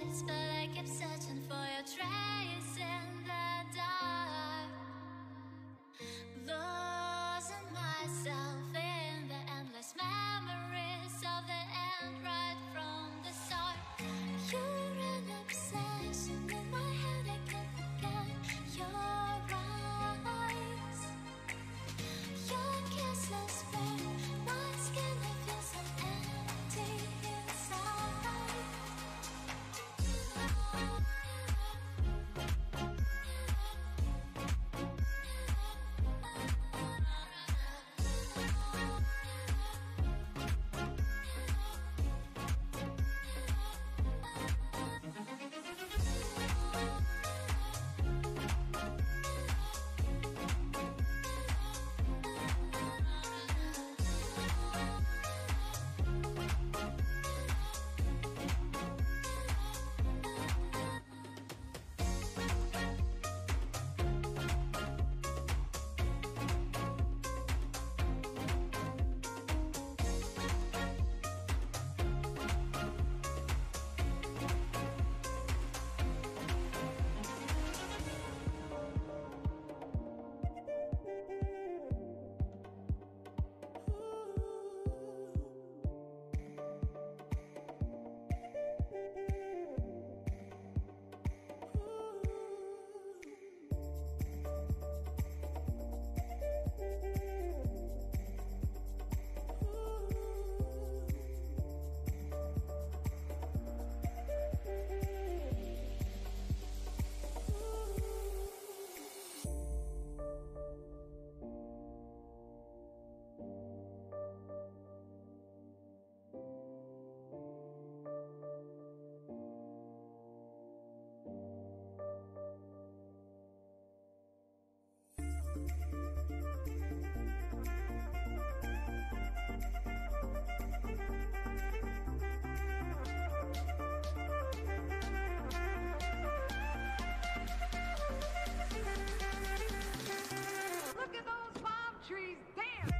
lights, but I keep searching for your trace in the dark. Losing myself in the endless memories of the end right from the start. You're an obsession in my head, I can't forget your eyes. Your kisses burn my skin, I feel so empty inside. Look at those palm trees dance.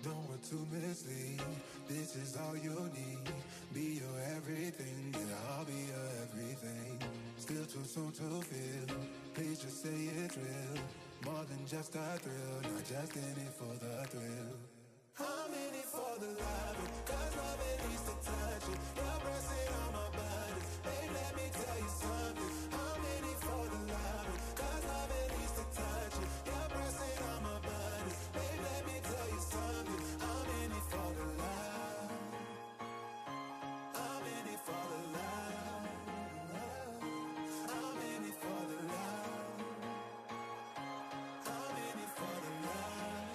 Don't want to mislead. This is all you need. Be your everything, yeah, I'll be your everything. Still too soon to feel. Please just say it's real. More than just a thrill, not just in it for the thrill. I'm in it for the loving, 'cause love it needs to touch it. You're pressing on my body. Babe, let me tell you something. I'm in it for the loving, 'cause love it needs to touch it. You're pressing on my body. Babe, let me tell you something. I'm in it for the love. I'm in it for the love. I'm in it for the love. I'm in it for the love.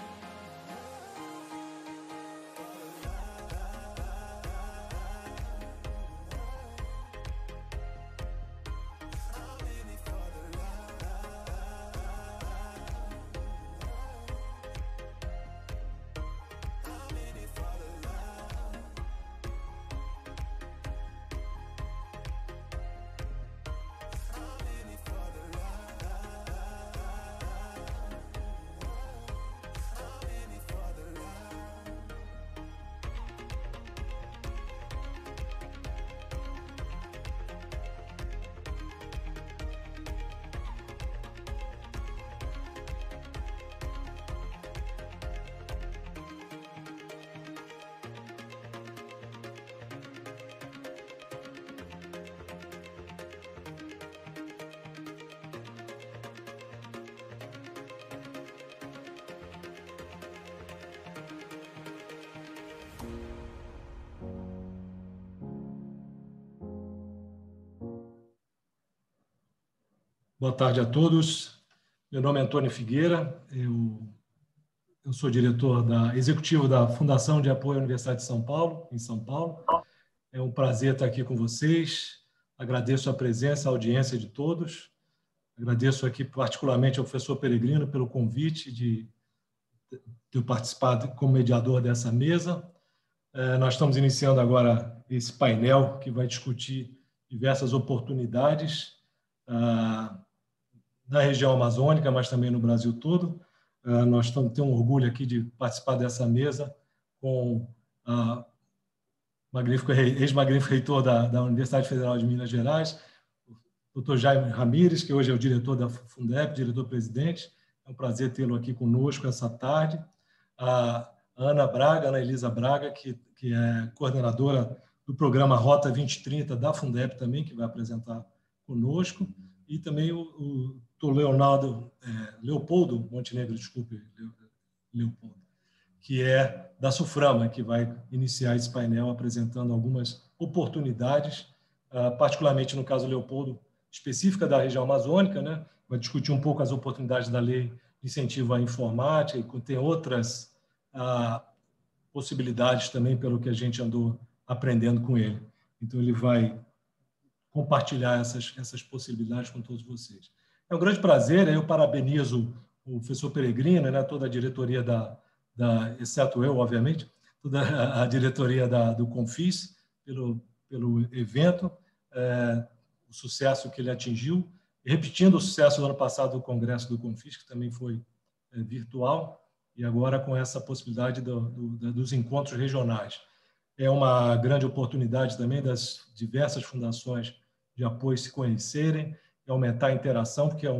Boa tarde a todos. Meu nome é Antônio Figueira, eu sou diretor executivo da Fundação de Apoio à Universidade de São Paulo, em São Paulo. É um prazer estar aqui com vocês. Agradeço a presença, a audiência de todos. Agradeço aqui particularmente ao professor Peregrino pelo convite de eu participar como mediador dessa mesa. Nós estamos iniciando agora esse painel que vai discutir diversas oportunidades na região amazônica, mas também no Brasil todo. Nós temos um orgulho aqui de participar dessa mesa com a ex-magnífico reitor da Universidade Federal de Minas Gerais, o Dr. Jaime Ramires, que hoje é o diretor da Fundep, diretor-presidente. É um prazer tê-lo aqui conosco essa tarde. A Ana Elisa Braga, que é coordenadora do programa Rota 2030 da Fundep também, que vai apresentar conosco, e também o Leopoldo Montenegro, Leopoldo, que é da SUFRAMA, que vai iniciar esse painel apresentando algumas oportunidades, particularmente no caso Leopoldo, específica da região amazônica, né? Vai discutir um pouco as oportunidades da lei de incentivo à informática e tem outras possibilidades também, pelo que a gente andou aprendendo com ele. Então, ele vai compartilhar essas possibilidades com todos vocês. É um grande prazer, eu parabenizo o professor Peregrino, né, toda a diretoria exceto eu, obviamente, toda a diretoria do Confis pelo evento, o sucesso que ele atingiu, repetindo o sucesso do ano passado do Congresso do Confis, que também foi virtual, e agora com essa possibilidade dos encontros regionais. É uma grande oportunidade também das diversas fundações de apoio se conhecerem e aumentar a interação, porque é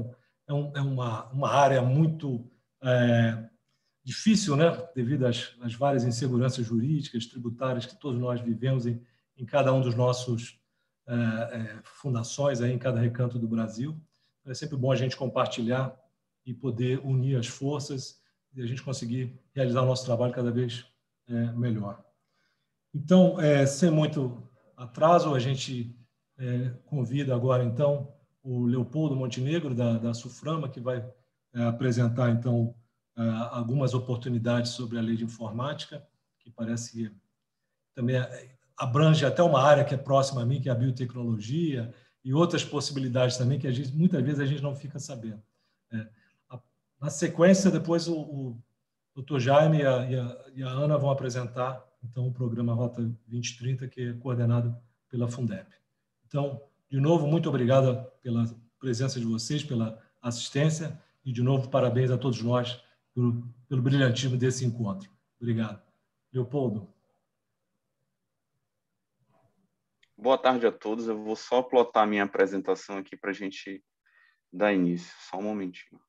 uma área muito difícil, né? Devido às várias inseguranças jurídicas, tributárias que todos nós vivemos em cada um dos nossos fundações, aí, em cada recanto do Brasil. É sempre bom a gente compartilhar e poder unir as forças e a gente conseguir realizar o nosso trabalho cada vez melhor. Então, sem muito atraso, a gente convida agora, então, o Leopoldo Montenegro, da SUFRAMA, que vai apresentar, então, algumas oportunidades sobre a lei de informática, que parece que também abrange até uma área que é próxima a mim, que é a biotecnologia, e outras possibilidades também que muitas vezes a gente não fica sabendo. Na sequência, depois o Dr. Jaime e a Ana vão apresentar então o programa Rota 2030, que é coordenado pela Fundep. Então, de novo, muito obrigado pela presença de vocês, pela assistência e, de novo, parabéns a todos nós pelo brilhantismo desse encontro. Obrigado. Leopoldo. Boa tarde a todos. Eu vou só plotar minha apresentação aqui para a gente dar início. Só um momentinho.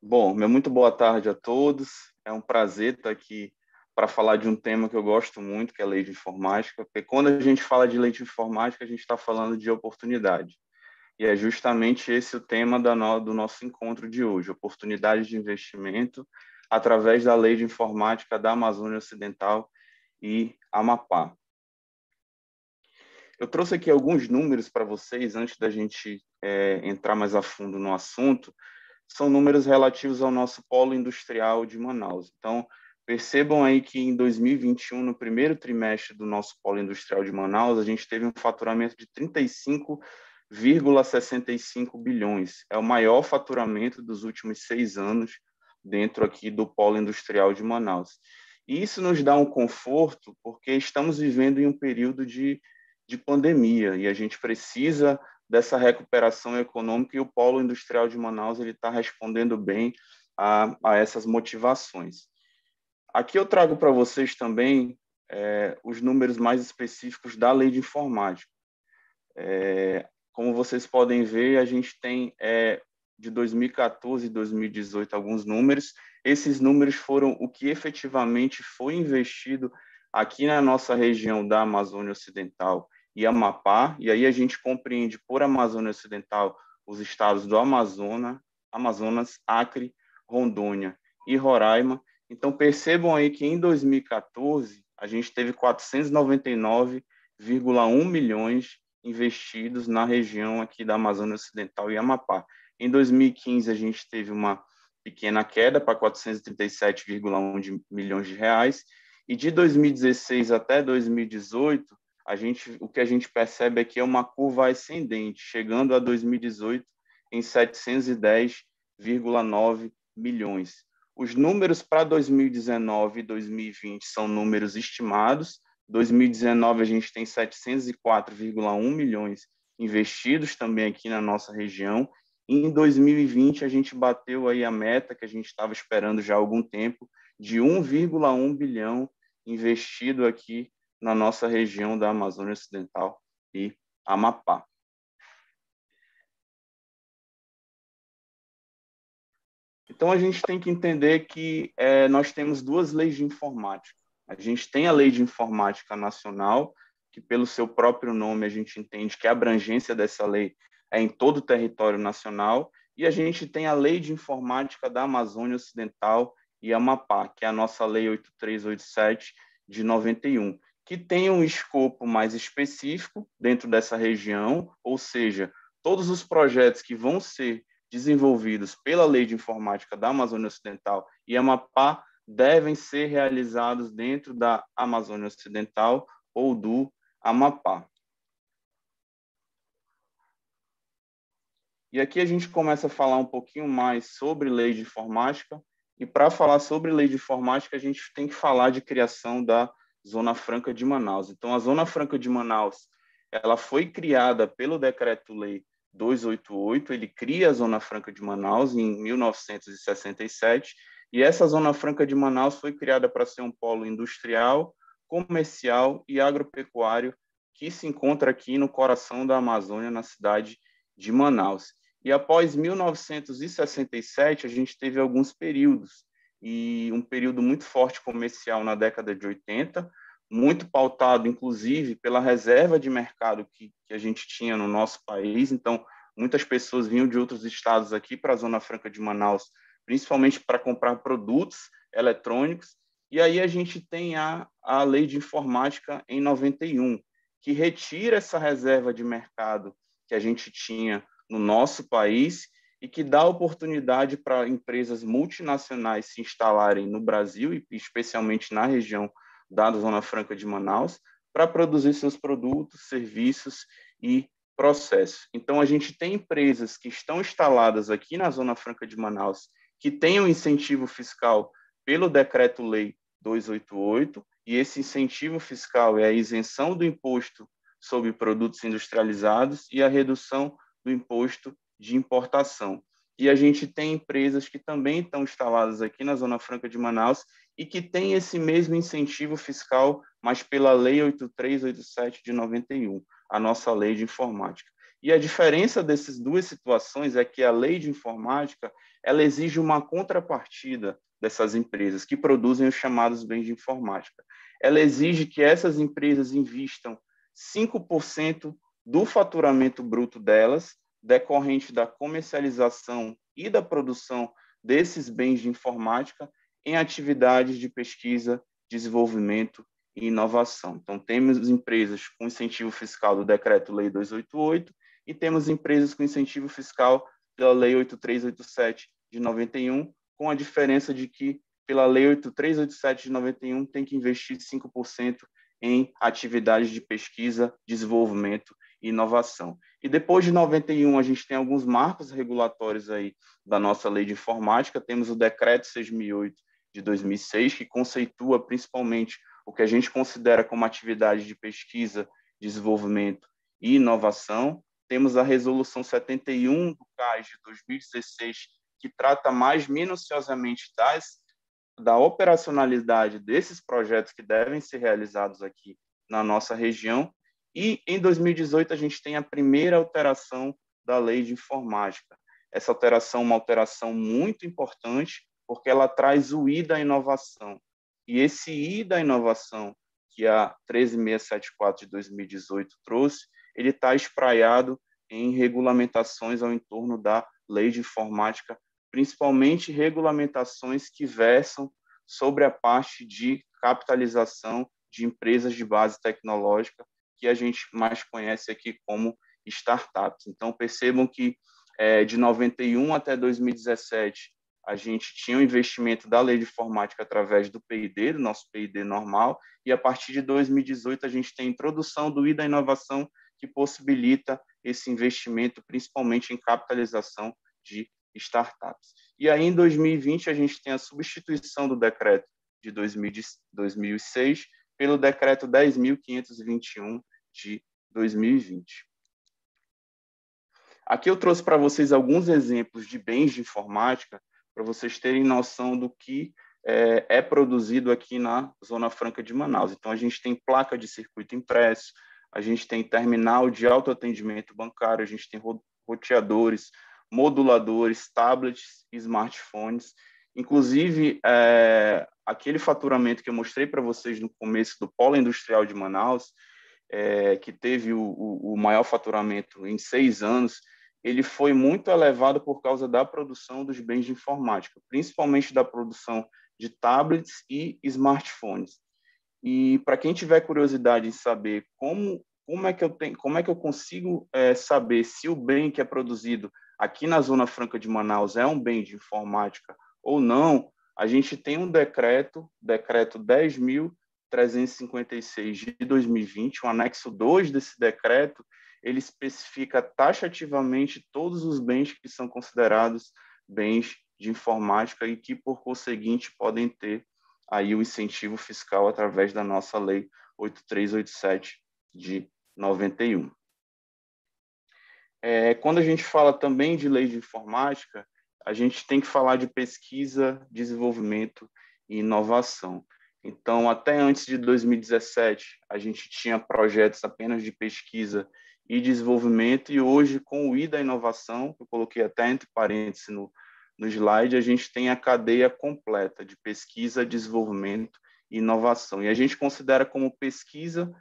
Bom, muito boa tarde a todos. É um prazer estar aqui para falar de um tema que eu gosto muito, que é a lei de informática, porque quando a gente fala de lei de informática, a gente está falando de oportunidade. E é justamente esse o tema do nosso encontro de hoje, oportunidades de investimento através da lei de informática da Amazônia Ocidental e Amapá. Eu trouxe aqui alguns números para vocês, antes da gente entrar mais a fundo no assunto. São números relativos ao nosso polo industrial de Manaus. Então, percebam aí que em 2021, no primeiro trimestre do nosso polo industrial de Manaus, a gente teve um faturamento de 35,65 bilhões. É o maior faturamento dos últimos 6 anos dentro aqui do polo industrial de Manaus. E isso nos dá um conforto, porque estamos vivendo em um período de pandemia e a gente precisa dessa recuperação econômica, e o polo industrial de Manaus está respondendo bem a essas motivações. Aqui eu trago para vocês também os números mais específicos da lei de informática. Como vocês podem ver, a gente tem de 2014 e 2018 alguns números. Esses números foram o que efetivamente foi investido aqui na nossa região da Amazônia Ocidental e Amapá, e aí a gente compreende por Amazônia Ocidental os estados do Amazonas, Amazonas, Acre, Rondônia e Roraima. Então, percebam aí que em 2014, a gente teve 499,1 milhões investidos na região aqui da Amazônia Ocidental e Amapá. Em 2015, a gente teve uma pequena queda para 437,1 milhões de reais, e de 2016 até 2018, o que a gente percebe aqui é uma curva ascendente, chegando a 2018 em 710,9 milhões. Os números para 2019 e 2020 são números estimados. 2019 a gente tem 704,1 milhões investidos também aqui na nossa região. E em 2020 a gente bateu aí a meta que a gente estava esperando já há algum tempo, de 1,1 bilhão investido aqui na nossa região da Amazônia Ocidental e Amapá. Então, a gente tem que entender que nós temos duas leis de informática. A gente tem a Lei de Informática Nacional, que pelo seu próprio nome a gente entende que a abrangência dessa lei é em todo o território nacional, e a gente tem a Lei de Informática da Amazônia Ocidental e Amapá, que é a nossa Lei 8387 de 91, que tem um escopo mais específico dentro dessa região, ou seja, todos os projetos que vão ser desenvolvidos pela Lei de Informática da Amazônia Ocidental e Amapá devem ser realizados dentro da Amazônia Ocidental ou do Amapá. E aqui a gente começa a falar um pouquinho mais sobre lei de informática, e para falar sobre lei de informática, a gente tem que falar de criação da Zona Franca de Manaus. Então, a Zona Franca de Manaus, ela foi criada pelo Decreto-Lei 288, ele cria a Zona Franca de Manaus em 1967, e essa Zona Franca de Manaus foi criada para ser um polo industrial, comercial e agropecuário que se encontra aqui no coração da Amazônia, na cidade de Manaus. E após 1967, a gente teve alguns períodos, e um período muito forte comercial na década de 80, muito pautado, inclusive, pela reserva de mercado que a gente tinha no nosso país. Então, muitas pessoas vinham de outros estados aqui para a Zona Franca de Manaus, principalmente para comprar produtos eletrônicos. E aí a gente tem a Lei de Informática em 91, que retira essa reserva de mercado que a gente tinha no nosso país e que dá oportunidade para empresas multinacionais se instalarem no Brasil e especialmente na região da Zona Franca de Manaus para produzir seus produtos, serviços e processos. Então, a gente tem empresas que estão instaladas aqui na Zona Franca de Manaus que têm um incentivo fiscal pelo Decreto-Lei 288, e esse incentivo fiscal é a isenção do imposto sobre produtos industrializados e a redução do imposto de importação. E a gente tem empresas que também estão instaladas aqui na Zona Franca de Manaus e que têm esse mesmo incentivo fiscal, mas pela Lei 8387 de 91, a nossa lei de informática. E a diferença dessas duas situações é que a lei de informática, ela exige uma contrapartida dessas empresas que produzem os chamados bens de informática. Ela exige que essas empresas invistam 5% do faturamento bruto delas, decorrente da comercialização e da produção desses bens de informática, em atividades de pesquisa, desenvolvimento e inovação. Então, temos empresas com incentivo fiscal do Decreto-Lei 288 e temos empresas com incentivo fiscal pela Lei 8387 de 91, com a diferença de que, pela Lei 8387 de 91, tem que investir 5% em atividades de pesquisa, desenvolvimento e inovação. E depois de 91, a gente tem alguns marcos regulatórios aí da nossa lei de informática. Temos o Decreto 6.008 de 2006, que conceitua principalmente o que a gente considera como atividade de pesquisa, desenvolvimento e inovação. Temos a Resolução 71 do CAS de 2016, que trata mais minuciosamente da operacionalidade desses projetos que devem ser realizados aqui na nossa região. E, em 2018, a gente tem a primeira alteração da Lei de Informática. Essa alteração é uma alteração muito importante, porque ela traz o I da inovação. E esse I da inovação, que a 13674 de 2018 trouxe, ele está espraiado em regulamentações ao entorno da Lei de Informática principalmente regulamentações que versam sobre a parte de capitalização de empresas de base tecnológica, que a gente mais conhece aqui como startups. Então, percebam que de 91 até 2017, a gente tinha um investimento da lei de informática através do PID, do nosso PID normal, e a partir de 2018 a gente tem a introdução do I da inovação, que possibilita esse investimento, principalmente em capitalização de startups. E aí, em 2020, a gente tem a substituição do decreto de 2006 pelo decreto 10.521 de 2020. Aqui eu trouxe para vocês alguns exemplos de bens de informática, para vocês terem noção do que é produzido aqui na Zona Franca de Manaus. Então, a gente tem placa de circuito impresso, a gente tem terminal de autoatendimento bancário, a gente tem roteadores, moduladores, tablets, smartphones. Inclusive, aquele faturamento que eu mostrei para vocês no começo do Polo Industrial de Manaus, que teve o maior faturamento em 6 anos, ele foi muito elevado por causa da produção dos bens de informática, principalmente da produção de tablets e smartphones. E para quem tiver curiosidade em saber como é que eu consigo saber se o bem que é produzido aqui na Zona Franca de Manaus é um bem de informática ou não, a gente tem um decreto 10.356 de 2020, o anexo 2 desse decreto, ele especifica taxativamente todos os bens que são considerados bens de informática e que, por conseguinte, podem ter aí o incentivo fiscal através da nossa lei 8387 de 91. Quando a gente fala também de lei de informática, a gente tem que falar de pesquisa, desenvolvimento e inovação. Então, até antes de 2017, a gente tinha projetos apenas de pesquisa e desenvolvimento, e hoje, com o I da inovação, que eu coloquei até entre parênteses no slide, a gente tem a cadeia completa de pesquisa, desenvolvimento e inovação. E a gente considera como pesquisa,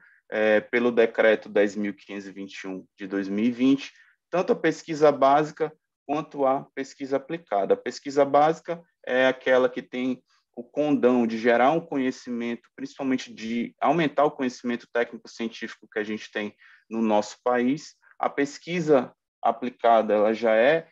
pelo decreto 10.521 de 2020, tanto a pesquisa básica quanto a pesquisa aplicada. A pesquisa básica é aquela que tem o condão de gerar um conhecimento, principalmente de aumentar o conhecimento técnico-científico que a gente tem no nosso país. A pesquisa aplicada ela já é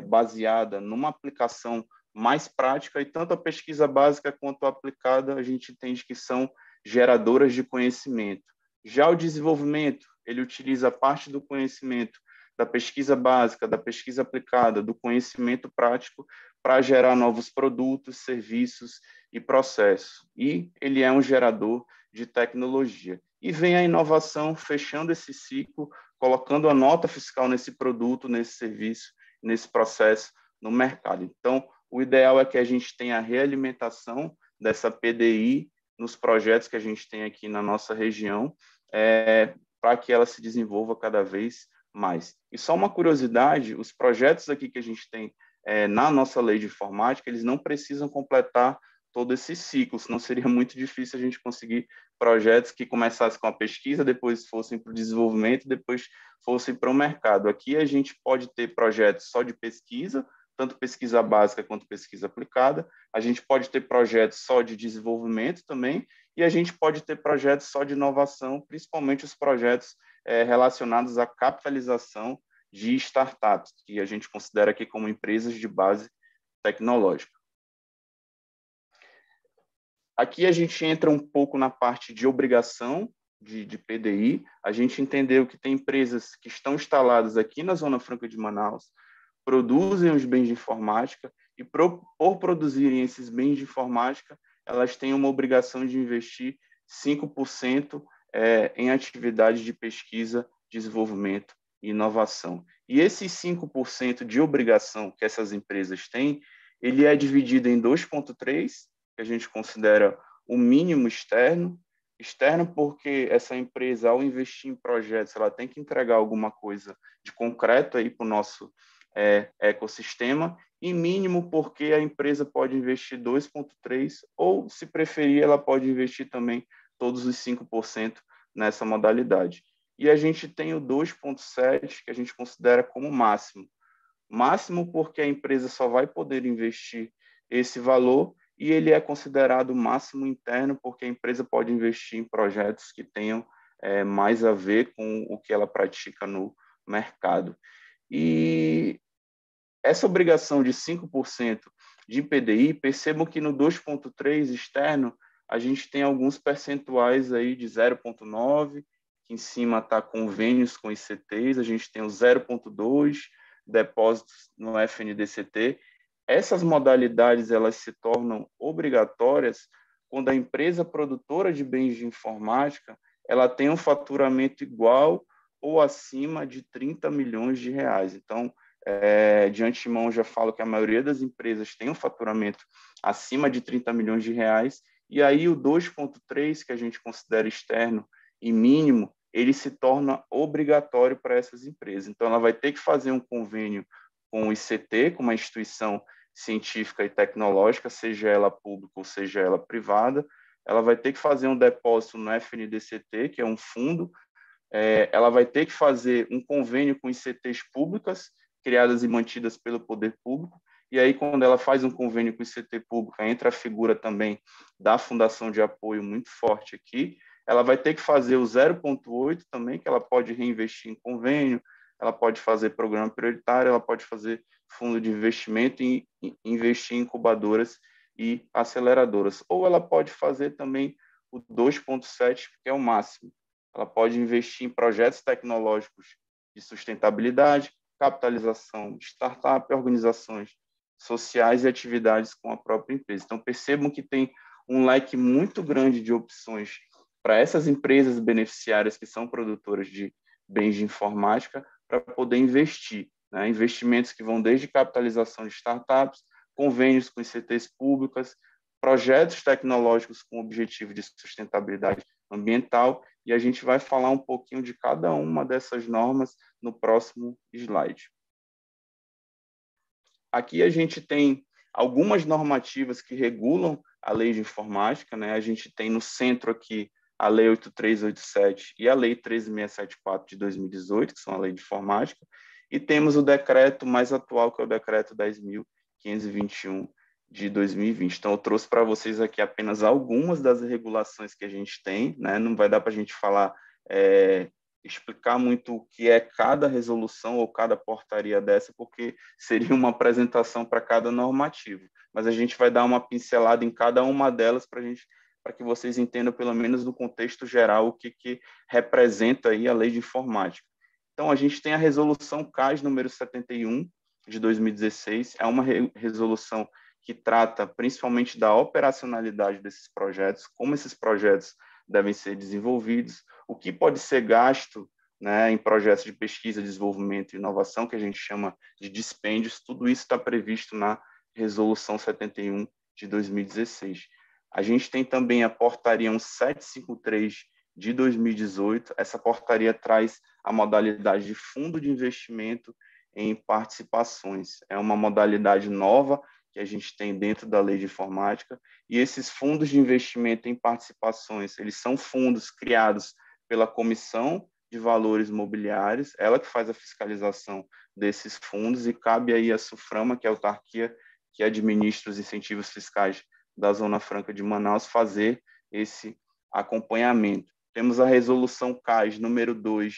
baseada numa aplicação mais prática, e tanto a pesquisa básica quanto a aplicada a gente entende que são geradoras de conhecimento. Já o desenvolvimento, ele utiliza parte do conhecimento da pesquisa básica, da pesquisa aplicada, do conhecimento prático para gerar novos produtos, serviços e processos. E ele é um gerador de tecnologia. E vem a inovação fechando esse ciclo, colocando a nota fiscal nesse produto, nesse serviço, nesse processo no mercado. Então, o ideal é que a gente tenha a realimentação dessa PDI nos projetos que a gente tem aqui na nossa região, para que ela se desenvolva cada vez mais. E só uma curiosidade, os projetos aqui que a gente tem na nossa lei de informática, eles não precisam completar todo esse ciclo, senão seria muito difícil a gente conseguir projetos que começassem com a pesquisa, depois fossem para o desenvolvimento, depois fossem para o mercado. Aqui a gente pode ter projetos só de pesquisa, tanto pesquisa básica quanto pesquisa aplicada, a gente pode ter projetos só de desenvolvimento também, e a gente pode ter projetos só de inovação, principalmente os projetos relacionados à capitalização de startups, que a gente considera aqui como empresas de base tecnológica. Aqui a gente entra um pouco na parte de obrigação de PDI. A gente entendeu que tem empresas que estão instaladas aqui na Zona Franca de Manaus, produzem os bens de informática e, por produzirem esses bens de informática, elas têm uma obrigação de investir 5% em atividades de pesquisa, desenvolvimento e inovação. E esses 5% de obrigação que essas empresas têm, ele é dividido em 2,3%, que a gente considera o mínimo externo porque essa empresa, ao investir em projetos, ela tem que entregar alguma coisa de concreto aí para o nosso ecossistema, e mínimo porque a empresa pode investir 2,3%, ou, se preferir, ela pode investir também todos os 5% nessa modalidade. E a gente tem o 2,7%, que a gente considera como máximo. máximo porque a empresa só vai poder investir esse valor, e ele é considerado máximo interno porque a empresa pode investir em projetos que tenham mais a ver com o que ela pratica no mercado. E essa obrigação de 5% de PDI, percebam que no 2,3 externo, a gente tem alguns percentuais aí de 0,9, que em cima está convênios com ICTs, a gente tem o 0,2, depósitos no FNDCT. Essas modalidades elas se tornam obrigatórias quando a empresa produtora de bens de informática ela tem um faturamento igual ou acima de 30 milhões de reais. Então, de antemão, já falo que a maioria das empresas tem um faturamento acima de 30 milhões de reais, e aí o 2,3, que a gente considera externo e mínimo, ele se torna obrigatório para essas empresas. Então, ela vai ter que fazer um convênio com o ICT, com uma instituição científica e tecnológica, seja ela pública ou seja ela privada. Ela vai ter que fazer um depósito no FNDCT, que é um fundo. Ela vai ter que fazer um convênio com ICTs públicas, criadas e mantidas pelo poder público. E aí, quando ela faz um convênio com o ICT pública, entra a figura também da fundação de apoio muito forte aqui. Ela vai ter que fazer o 0,8 também, que ela pode reinvestir em convênio, ela pode fazer programa prioritário, ela pode fazer fundo de investimento e investir em incubadoras e aceleradoras. Ou ela pode fazer também o 2,7, que é o máximo. Ela pode investir em projetos tecnológicos de sustentabilidade, capitalização de startup, organizações sociais e atividades com a própria empresa. Então, percebam que tem um leque muito grande de opções para essas empresas beneficiárias que são produtoras de bens de informática para poder investir, né? Investimentos que vão desde capitalização de startups, convênios com ICTs públicas, projetos tecnológicos com objetivo de sustentabilidade ambiental, e a gente vai falar um pouquinho de cada uma dessas normas no próximo slide. Aqui a gente tem algumas normativas que regulam a lei de informática, né? A gente tem no centro aqui a Lei 8387 e a Lei 13674 de 2018, que são a lei de informática, e temos o decreto mais atual, que é o decreto 10.521 de 2020. Então, eu trouxe para vocês aqui apenas algumas das regulações que a gente tem, né? Não vai dar para a gente falar, explicar muito o que é cada resolução ou cada portaria dessa, porque seria uma apresentação para cada normativo. Mas a gente vai dar uma pincelada em cada uma delas para que vocês entendam, pelo menos no contexto geral, o que representa aí a lei de informática. Então, a gente tem a resolução CAS número 71 de 2016, é uma resolução que trata principalmente da operacionalidade desses projetos, como esses projetos devem ser desenvolvidos, o que pode ser gasto, né, em projetos de pesquisa, desenvolvimento e inovação, que a gente chama de dispêndios, tudo isso está previsto na Resolução 71 de 2016. A gente tem também a Portaria 1753 de 2018, essa portaria traz a modalidade de fundo de investimento em participações. É uma modalidade nova que a gente tem dentro da lei de informática, e esses fundos de investimento em participações, eles são fundos criados pela Comissão de Valores Mobiliários, ela que faz a fiscalização desses fundos, e cabe aí a SUFRAMA, que é a autarquia que administra os incentivos fiscais da Zona Franca de Manaus, fazer esse acompanhamento. Temos a resolução CAS número 2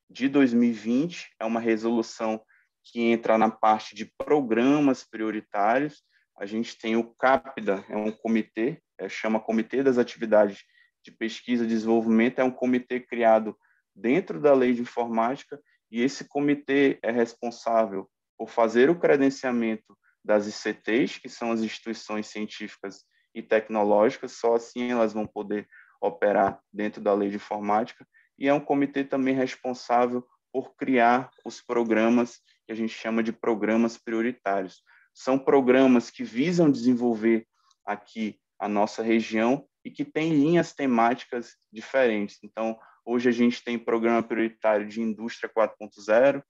de 2020, é uma resolução que entra na parte de programas prioritários. A gente tem o CAPDA, é um comitê, chama Comitê das Atividades de Pesquisa e Desenvolvimento, é um comitê criado dentro da lei de informática, e esse comitê é responsável por fazer o credenciamento das ICTs, que são as instituições científicas e tecnológicas, só assim elas vão poder operar dentro da lei de informática, e é um comitê também responsável por criar os programas que a gente chama de programas prioritários. São programas que visam desenvolver aqui a nossa região e que têm linhas temáticas diferentes. Então, hoje a gente tem programa prioritário de indústria 4.0,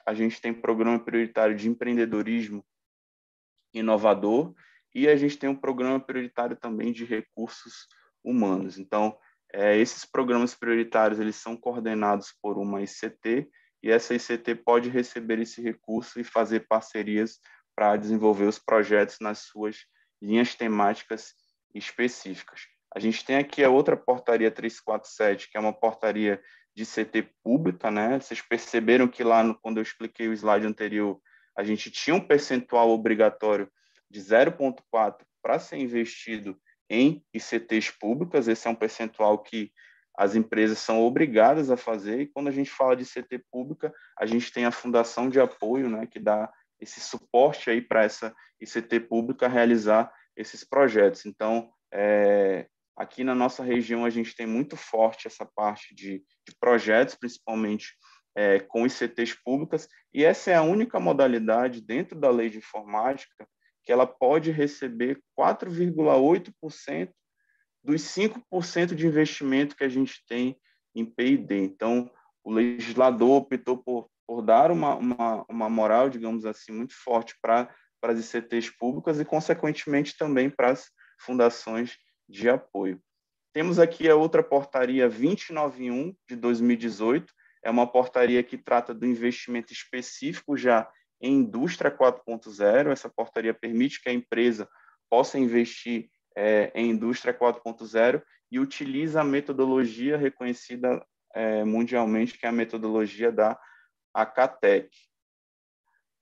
a gente tem programa prioritário de empreendedorismo inovador, e a gente tem um programa prioritário também de recursos humanos. Então, esses programas prioritários eles são coordenados por uma ICT, e essa ICT pode receber esse recurso e fazer parcerias para desenvolver os projetos nas suas linhas temáticas específicas. A gente tem aqui a outra portaria 347, que é uma portaria de CT pública, né? Vocês perceberam que lá, quando eu expliquei o slide anterior, a gente tinha um percentual obrigatório de 0,4 para ser investido em ICTs públicas. Esse é um percentual que as empresas são obrigadas a fazer, e quando a gente fala de ICT pública, a gente tem a Fundação de Apoio, né, que dá esse suporte aí para essa ICT pública realizar esses projetos. Então, aqui na nossa região, a gente tem muito forte essa parte de projetos, principalmente com ICTs públicas, e essa é a única modalidade dentro da lei de informática que ela pode receber 4,8% dos 5% de investimento que a gente tem em P&D. Então, o legislador optou por dar uma moral, digamos assim, muito forte para as ICTs públicas e, consequentemente, também para as fundações de apoio. Temos aqui a outra portaria 291 de 2018, é uma portaria que trata do investimento específico já em indústria 4.0. Essa portaria permite que a empresa possa investir em indústria 4.0 e utiliza a metodologia reconhecida mundialmente, que é a metodologia da ACATEC.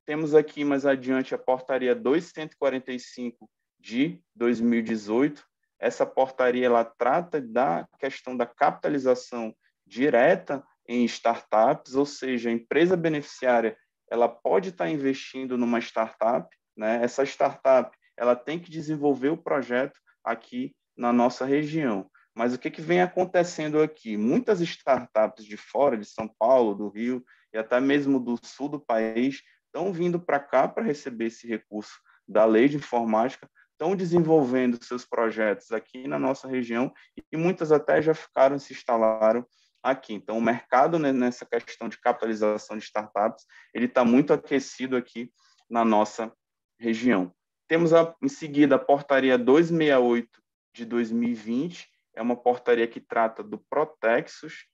Temos aqui mais adiante a portaria 245 de 2018. Essa portaria ela trata da questão da capitalização direta em startups, ou seja, a empresa beneficiária ela pode estar investindo numa startup, né? Essa startup ela tem que desenvolver o projeto aqui na nossa região. Mas o que vem acontecendo aqui? Muitas startups de fora, de São Paulo, do Rio e até mesmo do sul do país, estão vindo para cá para receber esse recurso da lei de informática, estão desenvolvendo seus projetos aqui na nossa região e muitas até já se instalaram aqui. Então, o mercado, né, nessa questão de capitalização de startups, ele está muito aquecido aqui na nossa região. Temos, em seguida, a portaria 268 de 2020, é uma portaria que trata do Protexus,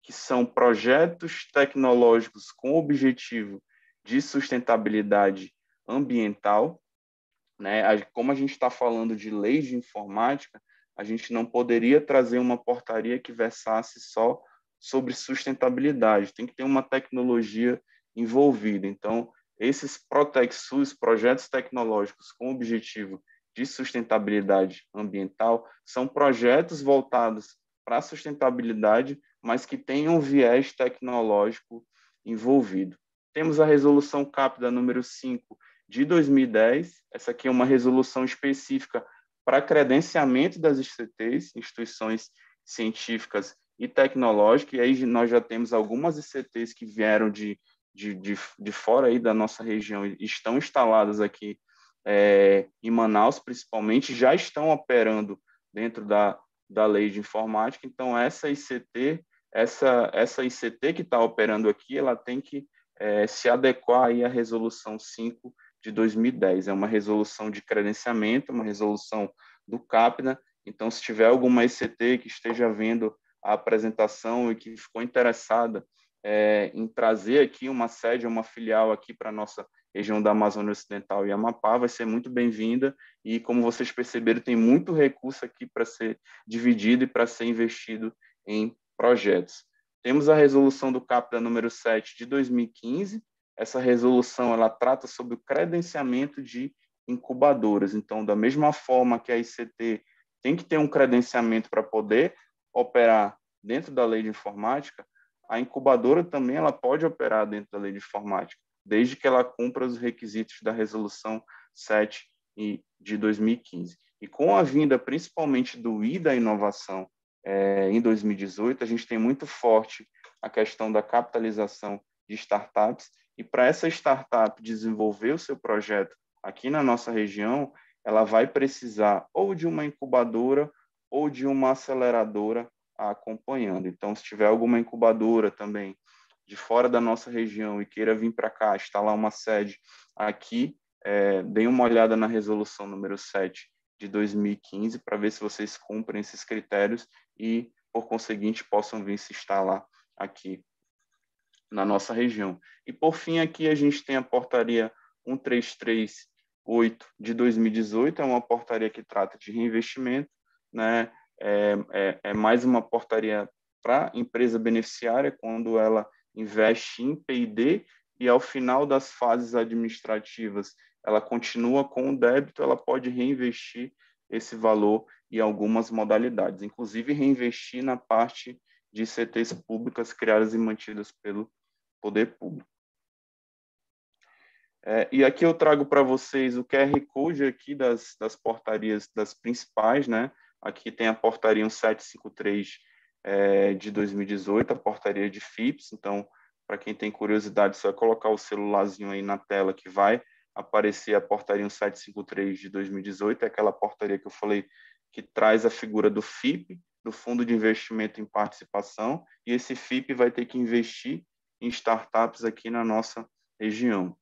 que são projetos tecnológicos com objetivo de sustentabilidade ambiental, né? Como a gente está falando de leis de informática, a gente não poderia trazer uma portaria que versasse só sobre sustentabilidade, tem que ter uma tecnologia envolvida. Então, esses Protexus, projetos tecnológicos com objetivo de sustentabilidade ambiental, são projetos voltados para a sustentabilidade, mas que tenham um viés tecnológico envolvido. Temos a resolução CAPDA número 5 de 2010, essa aqui é uma resolução específica para credenciamento das ICTs, instituições científicas e tecnológicas, e aí nós já temos algumas ICTs que vieram de fora aí da nossa região e estão instaladas aqui em Manaus, principalmente, já estão operando dentro da lei de informática. Então, essa ICT que está operando aqui, ela tem que se adequar aí à resolução 5 de 2010. É uma resolução de credenciamento, uma resolução do CAPDA. Então, se tiver alguma ICT que esteja vendo a apresentação e que ficou interessada em trazer aqui uma sede, uma filial aqui para a nossa região da Amazônia Ocidental e Amapá, vai ser muito bem-vinda, e como vocês perceberam, tem muito recurso aqui para ser dividido e para ser investido em projetos. Temos a resolução do CAPDA número 7 de 2015, essa resolução ela trata sobre o credenciamento de incubadoras. Então, da mesma forma que a ICT tem que ter um credenciamento para poder operar dentro da lei de informática, a incubadora também ela pode operar dentro da lei de informática, desde que ela cumpra os requisitos da resolução 7 de 2015. E com a vinda, principalmente, do I da inovação em 2018, a gente tem muito forte a questão da capitalização de startups, e para essa startup desenvolver o seu projeto aqui na nossa região, ela vai precisar ou de uma incubadora ou de uma aceleradora acompanhando. Então, se tiver alguma incubadora também de fora da nossa região e queira vir para cá, instalar uma sede aqui, deem uma olhada na resolução número 7 de 2015 para ver se vocês cumprem esses critérios e, por conseguinte, possam vir se instalar aqui na nossa região. E, por fim, aqui a gente tem a portaria 1338 de 2018, é uma portaria que trata de reinvestimento, né? É mais uma portaria para empresa beneficiária, quando ela investe em P&D e, ao final das fases administrativas, ela continua com o débito, ela pode reinvestir esse valor em algumas modalidades, inclusive reinvestir na parte de CTs públicas criadas e mantidas pelo poder público. E aqui eu trago para vocês o QR Code aqui das portarias, das principais, né? Aqui tem a portaria 1753 de 2018, a portaria de FIPS. Então, para quem tem curiosidade, só é colocar o celularzinho aí na tela que vai aparecer a portaria 1753 de 2018, é aquela portaria que eu falei que traz a figura do FIP, do Fundo de Investimento em Participação, e esse FIP vai ter que investir em startups aqui na nossa região.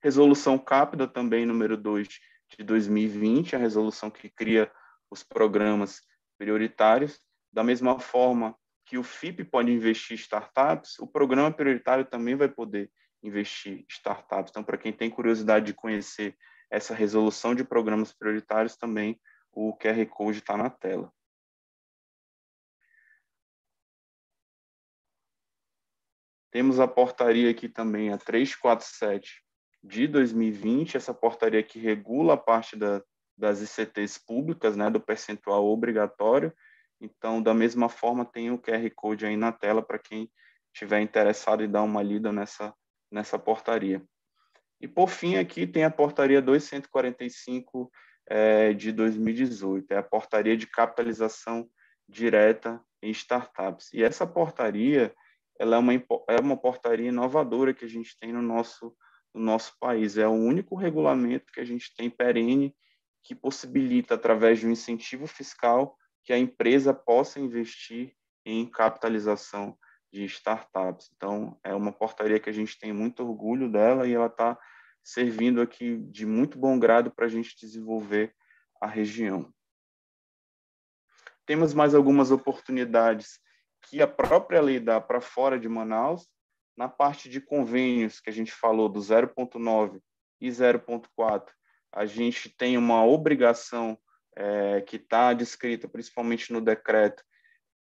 Resolução CAPDA, também número 2 de 2020, a resolução que cria os programas prioritários. Da mesma forma que o FIP pode investir em startups, o programa prioritário também vai poder investir em startups. Então, para quem tem curiosidade de conhecer essa resolução de programas prioritários, também o QR Code está na tela. Temos a portaria aqui também, a 347 de 2020, essa portaria que regula a parte das ICTs públicas, né, do percentual obrigatório. Então, da mesma forma, tem o QR Code aí na tela para quem estiver interessado em dar uma lida nessa portaria. E, por fim, aqui tem a portaria 2145 de 2018, é a portaria de capitalização direta em startups. E essa portaria, ela é uma portaria inovadora que a gente tem no nosso país. É o único regulamento que a gente tem perene que possibilita, através de um incentivo fiscal, que a empresa possa investir em capitalização de startups. Então, é uma portaria que a gente tem muito orgulho dela e ela está servindo aqui de muito bom grado para a gente desenvolver a região. Temos mais algumas oportunidades que a própria lei dá para fora de Manaus, na parte de convênios que a gente falou do 0,9 e 0,4, a gente tem uma obrigação que está descrita principalmente no decreto,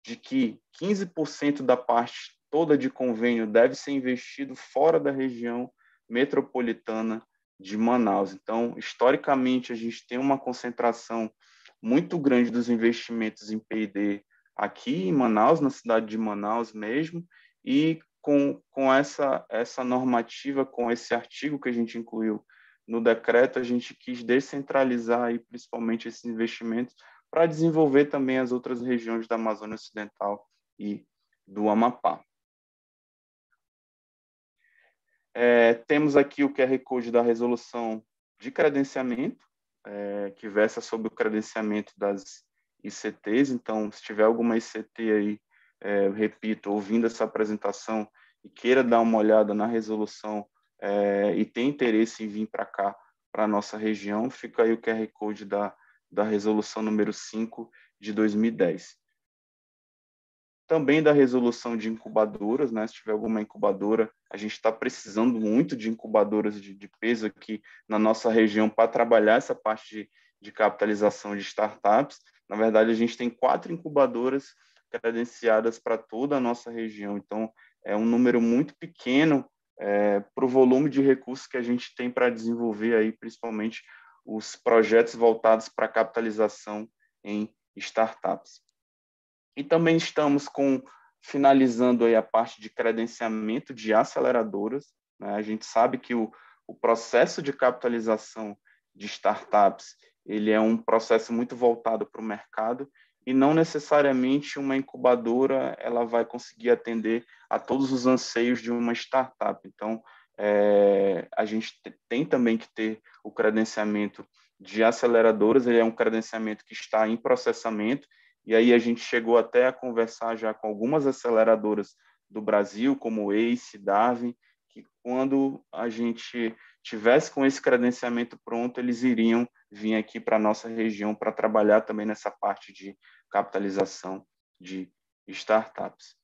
de que 15% da parte toda de convênio deve ser investido fora da região metropolitana de Manaus. Então, historicamente, a gente tem uma concentração muito grande dos investimentos em P&D aqui em Manaus, na cidade de Manaus mesmo, e com essa normativa, com esse artigo que a gente incluiu no decreto, a gente quis descentralizar aí, principalmente esses investimentos para desenvolver também as outras regiões da Amazônia Ocidental e do Amapá. Temos aqui o QR Code da resolução de credenciamento, que versa sobre o credenciamento das ICTs. Então, se tiver alguma ICT aí, eu repito, ouvindo essa apresentação e queira dar uma olhada na resolução e tem interesse em vir para cá, para a nossa região, fica aí o QR Code da resolução número 5 de 2010. Também da resolução de incubadoras, né? Se tiver alguma incubadora, a gente está precisando muito de incubadoras de peso aqui na nossa região para trabalhar essa parte de capitalização de startups. Na verdade, a gente tem 4 incubadoras credenciadas para toda a nossa região. Então, é um número muito pequeno para o volume de recursos que a gente tem para desenvolver aí, principalmente os projetos voltados para a capitalização em startups. E também estamos finalizando aí a parte de credenciamento de aceleradoras, né? A gente sabe que o processo de capitalização de startups, ele é um processo muito voltado para o mercado e não necessariamente uma incubadora ela vai conseguir atender a todos os anseios de uma startup. Então, a gente tem também que ter o credenciamento de aceleradoras, ele é um credenciamento que está em processamento, e aí a gente chegou até a conversar já com algumas aceleradoras do Brasil, como o ACE, Darwin, que quando a gente tivesse com esse credenciamento pronto, eles iriam vir aqui para a nossa região para trabalhar também nessa parte de capitalização de startups.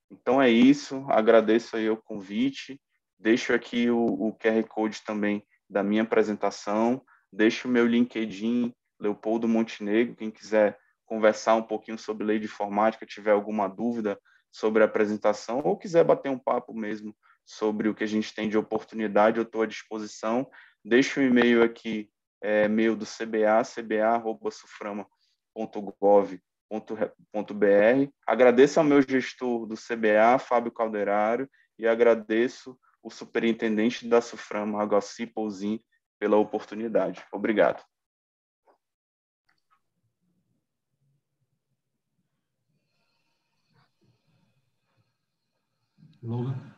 Então é isso, agradeço aí o convite, deixo aqui o QR Code também da minha apresentação, deixo o meu LinkedIn, Leopoldo Montenegro, quem quiser conversar um pouquinho sobre lei de informática, tiver alguma dúvida sobre a apresentação ou quiser bater um papo mesmo sobre o que a gente tem de oportunidade, eu estou à disposição. Deixo o e-mail aqui, e-mail do CBA, cba@suframa.gov.br. Agradeço ao meu gestor do CBA, Fábio Calderaro, e agradeço o superintendente da Suframa, Agassi Pouzin, pela oportunidade. Obrigado. Logan.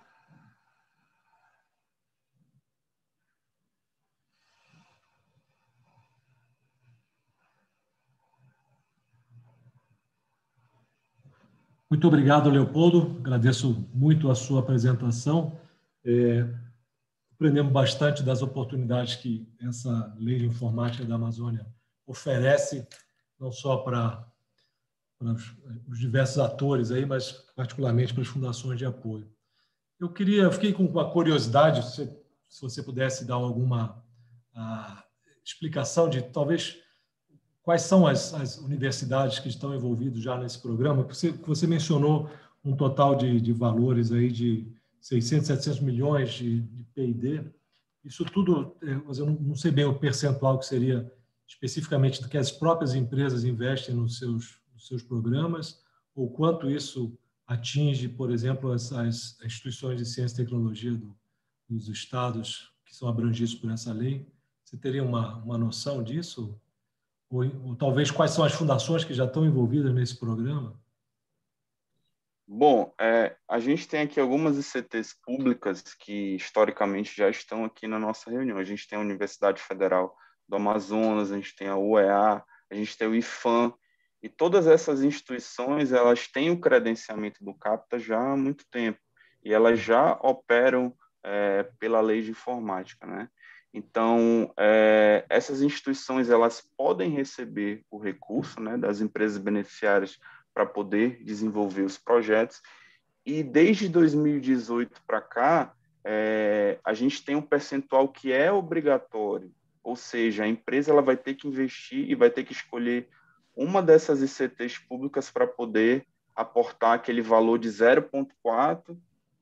Muito obrigado, Leopoldo. Agradeço muito a sua apresentação. Aprendemos bastante das oportunidades que essa lei de informática da Amazônia oferece, não só para os diversos atores aí, mas particularmente para as fundações de apoio. Eu fiquei com uma curiosidade, se você pudesse dar alguma explicação de talvez quais são as universidades que estão envolvidas já nesse programa. Você mencionou um total de valores aí de 600, 700 milhões de P&D. Isso tudo, eu não sei bem o percentual que seria especificamente do que as próprias empresas investem nos seus programas, ou quanto isso atinge, por exemplo, as instituições de ciência e tecnologia dos estados que são abrangidos por essa lei. Você teria uma noção disso? Ou talvez quais são as fundações que já estão envolvidas nesse programa? Bom, a gente tem aqui algumas ICTs públicas que historicamente já estão aqui na nossa reunião. A gente tem a Universidade Federal do Amazonas, a gente tem a UEA, a gente tem o IFAM, e todas essas instituições elas têm o credenciamento do CAPTA já há muito tempo, e elas já operam pela lei de informática, né? Então, essas instituições elas podem receber o recurso, né, das empresas beneficiárias para poder desenvolver os projetos. E desde 2018 para cá, a gente tem um percentual que é obrigatório, ou seja, a empresa ela vai ter que investir e vai ter que escolher uma dessas ICTs públicas para poder aportar aquele valor de 0,4%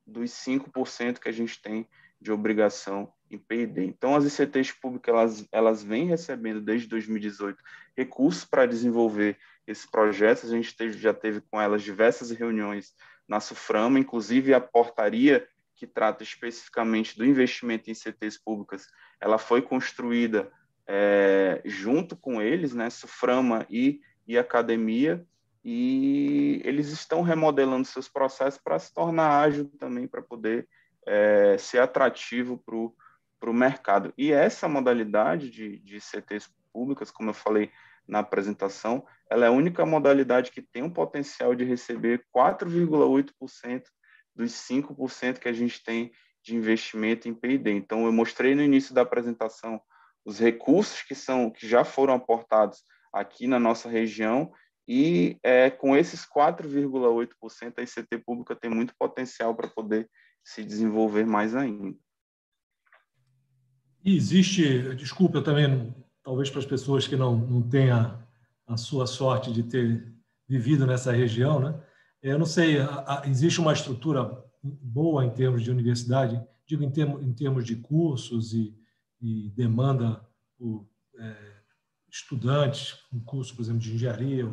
dos 5% que a gente tem de obrigação em P&D. Então, as ICTs públicas elas vêm recebendo desde 2018 recursos para desenvolver esses projetos. A gente já teve com elas diversas reuniões na Suframa, inclusive a portaria que trata especificamente do investimento em ICTs públicas, ela foi construída junto com eles, né, Suframa e academia, e eles estão remodelando seus processos para se tornar ágil também, para poder ser atrativo para o mercado. E essa modalidade de ICTs públicas, como eu falei na apresentação, ela é a única modalidade que tem um potencial de receber 4,8% dos 5% que a gente tem de investimento em P&D. Então, eu mostrei no início da apresentação os recursos que já foram aportados aqui na nossa região, e com esses 4,8%, a ICT pública tem muito potencial para poder se desenvolver mais ainda. E existe, desculpa, eu também, talvez para as pessoas que não tenham a sua sorte de ter vivido nessa região, né? Eu não sei, existe uma estrutura boa em termos de universidade, digo em termos de cursos e demanda por estudantes, um curso, por exemplo, de engenharia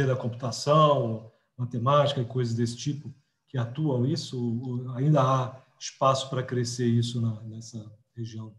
da computação, matemática e coisas desse tipo, que atuam isso, ainda há espaço para crescer isso nessa região?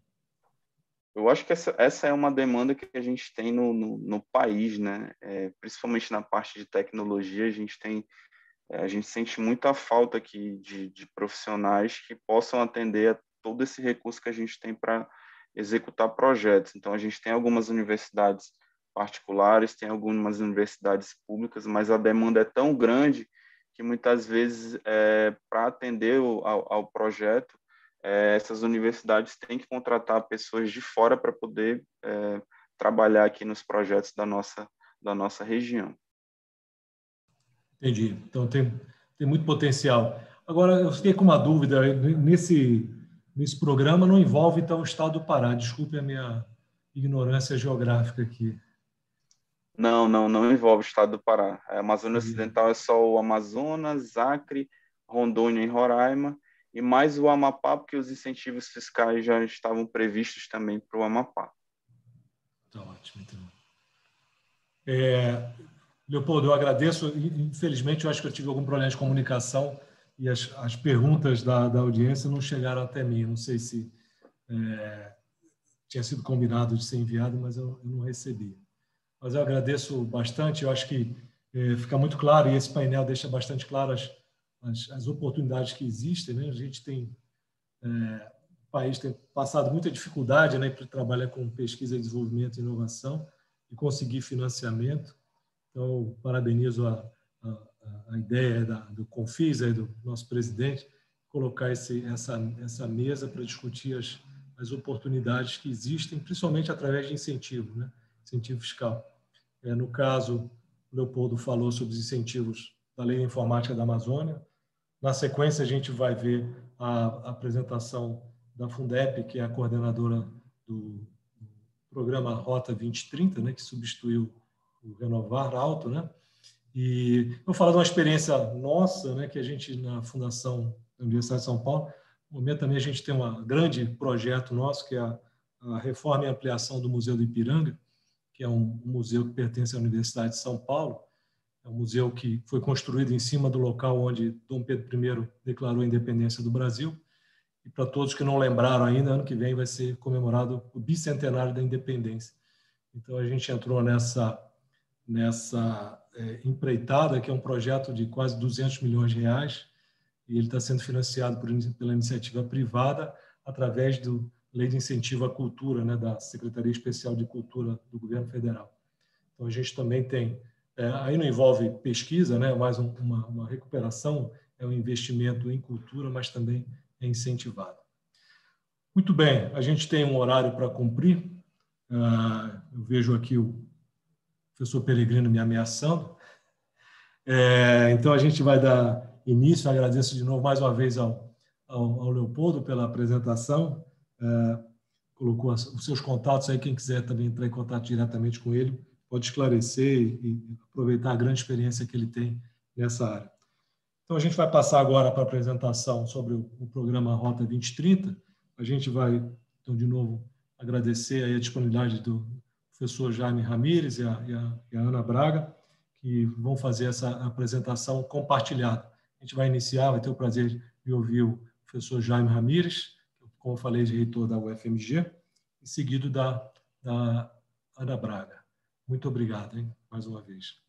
Eu acho que essa é uma demanda que a gente tem no país, né? Principalmente na parte de tecnologia, a gente sente muita falta aqui de profissionais que possam atender a todo esse recurso que a gente tem para executar projetos. Então, a gente tem algumas universidades particulares, tem algumas universidades públicas, mas a demanda é tão grande que muitas vezes, para atender ao projeto, essas universidades têm que contratar pessoas de fora para poder trabalhar aqui nos projetos da nossa região. Entendi. Então, tem tem muito potencial. Agora, eu fiquei com uma dúvida. Nesse programa não envolve, então, o estado do Pará. Desculpe a minha ignorância geográfica aqui. Não envolve o estado do Pará. A Amazônia Ocidental é só o Amazonas, Acre, Rondônia e Roraima, e mais o Amapá, porque os incentivos fiscais já estavam previstos também para o Amapá. Tá ótimo, então. Leopoldo, eu agradeço. Infelizmente, eu acho que eu tive algum problema de comunicação e as perguntas da audiência não chegaram até mim. Não sei se tinha sido combinado de ser enviado, mas eu não recebi. Mas eu agradeço bastante. Eu acho que fica muito claro, e esse painel deixa bastante claras as oportunidades que existem, né? A gente tem... o país tem passado muita dificuldade, né, para trabalhar com pesquisa, desenvolvimento e inovação e conseguir financiamento. Então, parabenizo a ideia do Confis, aí, do nosso presidente, colocar essa mesa para discutir as oportunidades que existem, principalmente através de incentivo, né? Incentivo fiscal. No caso, o Leopoldo falou sobre os incentivos da Lei da Informática da Amazônia. Na sequência, a gente vai ver a apresentação da Fundep, que é a coordenadora do programa Rota 2030, né, que substituiu o Renovar Alto, né? E eu vou falar de uma experiência nossa, né, que a gente, na Fundação da Universidade de São Paulo, no momento também a gente tem um grande projeto nosso, que é a reforma e ampliação do Museu do Ipiranga, que é um museu que pertence à Universidade de São Paulo. É um museu que foi construído em cima do local onde Dom Pedro I declarou a independência do Brasil. E para todos que não lembraram ainda, ano que vem vai ser comemorado o bicentenário da independência. Então, a gente entrou nessa empreitada, que é um projeto de quase 200 milhões de reais, e ele está sendo financiado pela iniciativa privada através do Lei de Incentivo à Cultura, né, da Secretaria Especial de Cultura do Governo Federal. Então, a gente também tem... aí não envolve pesquisa, né, mais uma recuperação, é um investimento em cultura, mas também é incentivado. Muito bem, a gente tem um horário para cumprir. Eu vejo aqui o professor Peregrino me ameaçando. Então, a gente vai dar início. Agradeço de novo, mais uma vez, ao Leopoldo pela apresentação. Colocou os seus contatos aí, quem quiser também entrar em contato diretamente com ele, pode esclarecer e aproveitar a grande experiência que ele tem nessa área. Então, a gente vai passar agora para a apresentação sobre o programa Rota 2030. A gente vai, então, de novo, agradecer aí a disponibilidade do professor Jaime Ramires e a Ana Braga, que vão fazer essa apresentação compartilhada. A gente vai iniciar, vai ter o prazer de ouvir o professor Jaime Ramires, como eu falei, de reitor da UFMG, e seguido da Ana Braga. Muito obrigado, hein, mais uma vez.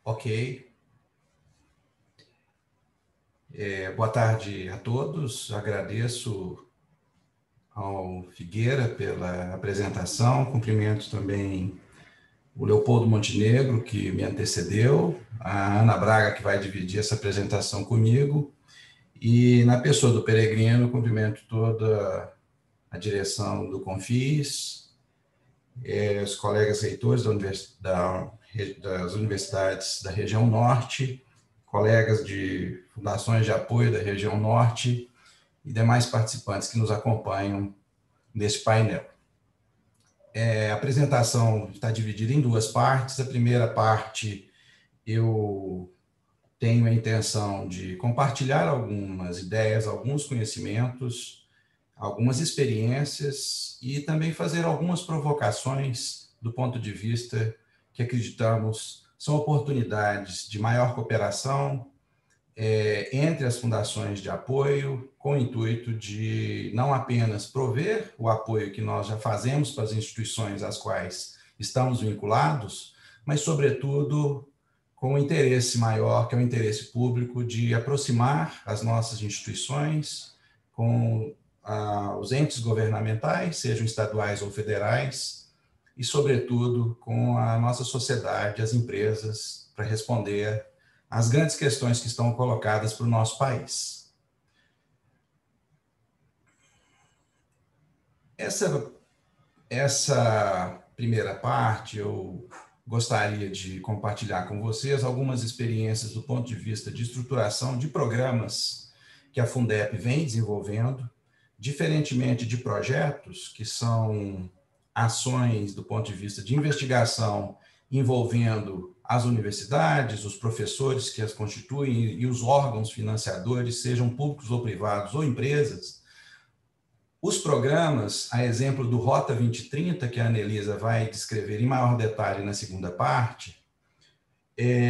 Ok. Boa tarde a todos. Agradeço ao Figueira pela apresentação. Cumprimento também o Leopoldo Montenegro, que me antecedeu, a Ana Braga, que vai dividir essa apresentação comigo, e na pessoa do Peregrino, cumprimento toda a direção do Confis, os colegas reitores das universidades da região norte, colegas de fundações de apoio da região norte e demais participantes que nos acompanham neste painel. A apresentação está dividida em duas partes. A primeira parte, eu tenho a intenção de compartilhar algumas ideias, alguns conhecimentos, algumas experiências e também fazer algumas provocações do ponto de vista que acreditamos são oportunidades de maior cooperação entre as fundações de apoio, com o intuito de não apenas prover o apoio que nós já fazemos para as instituições às quais estamos vinculados, mas, sobretudo, com um interesse maior, que é o interesse público, de aproximar as nossas instituições com os entes governamentais, sejam estaduais ou federais, e, sobretudo, com a nossa sociedade, as empresas, para responder às grandes questões que estão colocadas para o nosso país. Essa primeira parte, eu gostaria de compartilhar com vocês algumas experiências do ponto de vista de estruturação de programas que a Fundep vem desenvolvendo, diferentemente de projetos, que são ações do ponto de vista de investigação envolvendo as universidades, os professores que as constituem e os órgãos financiadores, sejam públicos ou privados ou empresas. Os programas, a exemplo do Rota 2030, que a Anelisa vai descrever em maior detalhe na segunda parte,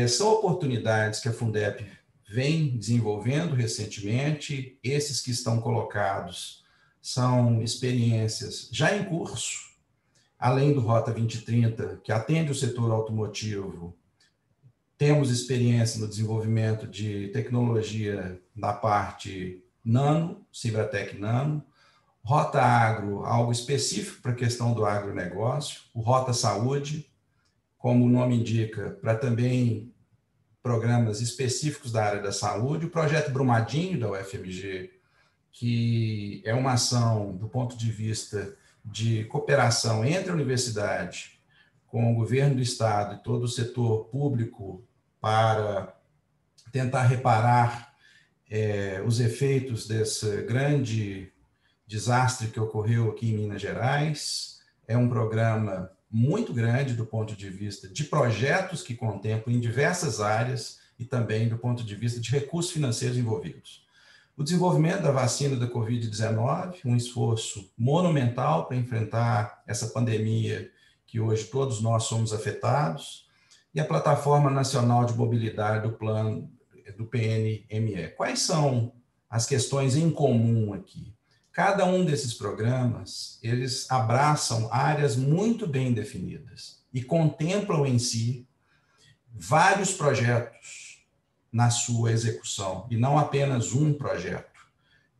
são oportunidades que a Fundep vem desenvolvendo recentemente. Esses que estão colocados são experiências já em curso, além do Rota 2030, que atende o setor automotivo. Temos experiência no desenvolvimento de tecnologia da parte nano, Cibratec Nano, Rota Agro, algo específico para a questão do agronegócio, o Rota Saúde, como o nome indica, para também programas específicos da área da saúde, o projeto Brumadinho da UFMG, que é uma ação do ponto de vista de cooperação entre a universidade, com o governo do estado e todo o setor público para tentar reparar os efeitos desse grande desastre que ocorreu aqui em Minas Gerais. É um programa muito grande do ponto de vista de projetos que contemplam em diversas áreas e também do ponto de vista de recursos financeiros envolvidos. O desenvolvimento da vacina da Covid-19, um esforço monumental para enfrentar essa pandemia que hoje todos nós somos afetados, e a Plataforma Nacional de Mobilidade do Plano do PNME. Quais são as questões em comum aqui? Cada um desses programas, eles abraçam áreas muito bem definidas e contemplam em si vários projetos na sua execução, e não apenas um projeto.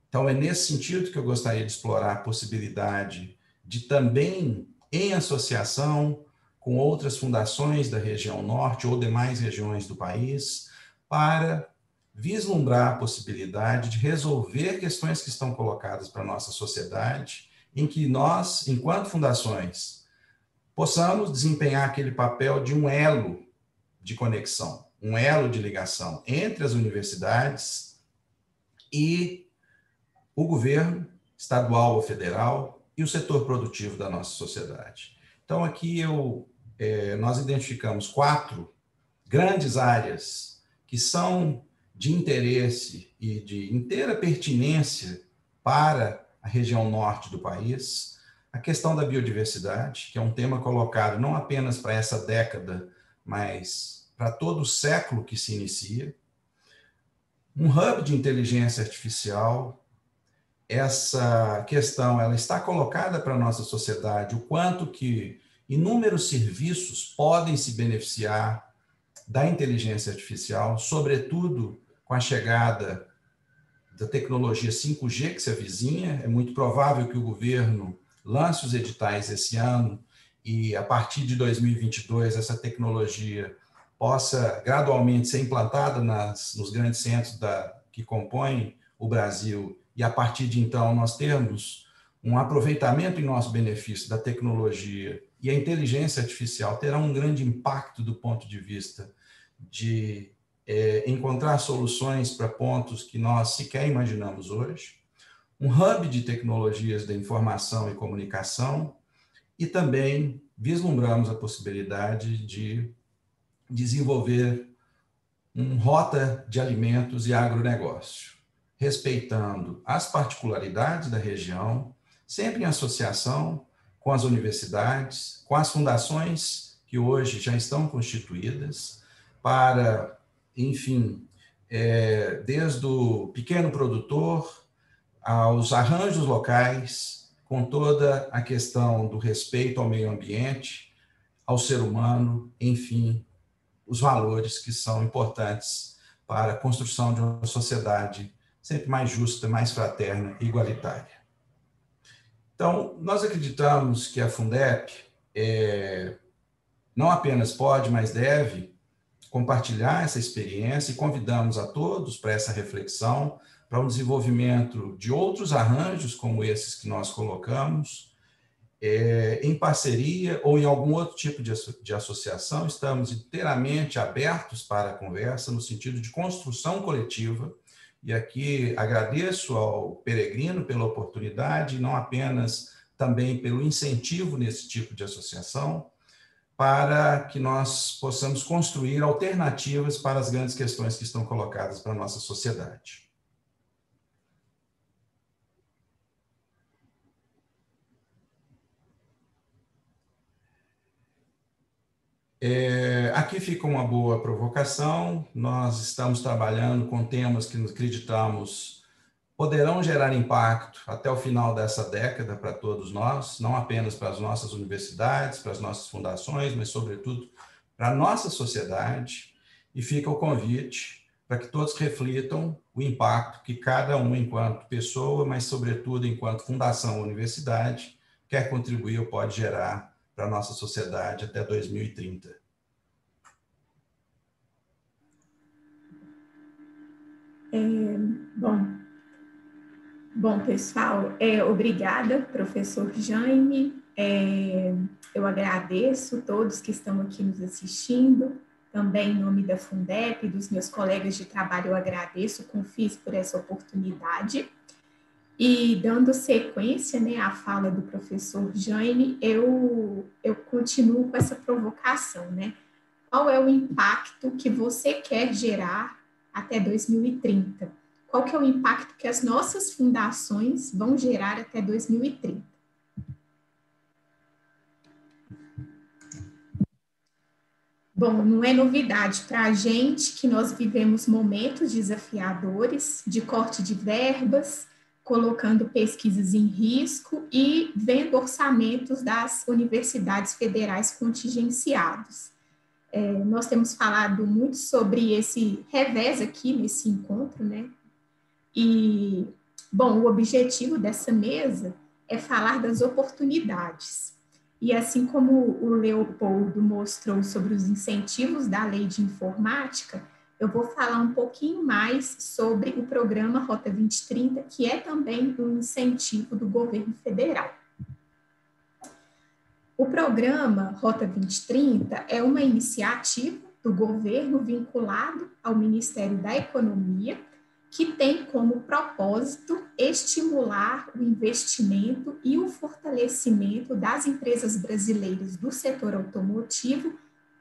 Então, é nesse sentido que eu gostaria de explorar a possibilidade de também, em associação com outras fundações da região norte ou demais regiões do país, para vislumbrar a possibilidade de resolver questões que estão colocadas para a nossa sociedade, em que nós, enquanto fundações, possamos desempenhar aquele papel de um elo de conexão, um elo de ligação entre as universidades e o governo estadual ou federal e o setor produtivo da nossa sociedade. Então, aqui nós identificamos 4 grandes áreas que são de interesse e de inteira pertinência para a região norte do país. A questão da biodiversidade, que é um tema colocado não apenas para essa década, mas para todo o século que se inicia. Um hub de inteligência artificial. Essa questão ela está colocada para a nossa sociedade, o quanto que inúmeros serviços podem se beneficiar da inteligência artificial, sobretudo com a chegada da tecnologia 5G que se avizinha. É muito provável que o governo lance os editais esse ano e, a partir de 2022, essa tecnologia possa gradualmente ser implantada nos grandes centros que compõem o Brasil, e, a partir de então, nós termos um aproveitamento em nosso benefício da tecnologia, e a inteligência artificial terá um grande impacto do ponto de vista de encontrar soluções para pontos que nós sequer imaginamos hoje, um hub de tecnologias da informação e comunicação, e também vislumbramos a possibilidade de desenvolver uma rota de alimentos e agronegócio, respeitando as particularidades da região, sempre em associação com as universidades, com as fundações que hoje já estão constituídas, para, enfim, desde o pequeno produtor aos arranjos locais, com toda a questão do respeito ao meio ambiente, ao ser humano, enfim, os valores que são importantes para a construção de uma sociedade sempre mais justa, mais fraterna e igualitária. Então, nós acreditamos que a Fundep não apenas pode, mas deve compartilhar essa experiência, e convidamos a todos para essa reflexão, para um desenvolvimento de outros arranjos como esses que nós colocamos, em parceria ou em algum outro tipo de associação. Estamos inteiramente abertos para a conversa, no sentido de construção coletiva, e aqui agradeço ao Peregrino pela oportunidade, não apenas também pelo incentivo nesse tipo de associação, para que nós possamos construir alternativas para as grandes questões que estão colocadas para a nossa sociedade. Aqui fica uma boa provocação. Nós estamos trabalhando com temas que nós acreditamos poderão gerar impacto até o final dessa década para todos nós, não apenas para as nossas universidades, para as nossas fundações, mas, sobretudo, para a nossa sociedade. E fica o convite para que todos reflitam o impacto que cada um, enquanto pessoa, mas, sobretudo, enquanto fundação ou universidade, quer contribuir ou pode gerar para a nossa sociedade até 2030. Bom, pessoal, obrigada, professor Jaime. Eu agradeço todos que estão aqui nos assistindo. Também em nome da Fundep e dos meus colegas de trabalho, eu agradeço o Confis por essa oportunidade. E dando sequência, né, à fala do professor Jaime, eu continuo com essa provocação, né? Qual é o impacto que você quer gerar até 2030? Qual que é o impacto que as nossas fundações vão gerar até 2030? Bom, não é novidade para a gente que nós vivemos momentos desafiadores de corte de verbas, colocando pesquisas em risco e vendo orçamentos das universidades federais contingenciados. Nós temos falado muito sobre esse revés aqui nesse encontro, né? E, bom, o objetivo dessa mesa é falar das oportunidades. E assim como o Leopoldo mostrou sobre os incentivos da Lei de Informática, eu vou falar um pouquinho mais sobre o programa Rota 2030, que é também um incentivo do governo federal. O programa Rota 2030 é uma iniciativa do governo vinculado ao Ministério da Economia, que tem como propósito estimular o investimento e o fortalecimento das empresas brasileiras do setor automotivo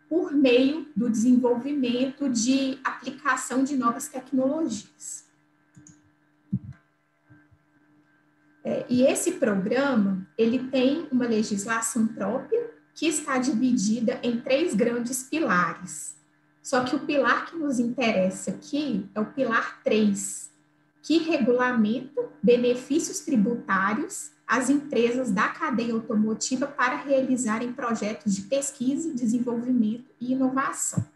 por meio do desenvolvimento de aplicação de novas tecnologias. E esse programa, ele tem uma legislação própria que está dividida em 3 grandes pilares. Só que o pilar que nos interessa aqui é o pilar 3, que regulamenta benefícios tributários às empresas da cadeia automotiva para realizarem projetos de pesquisa, desenvolvimento e inovação.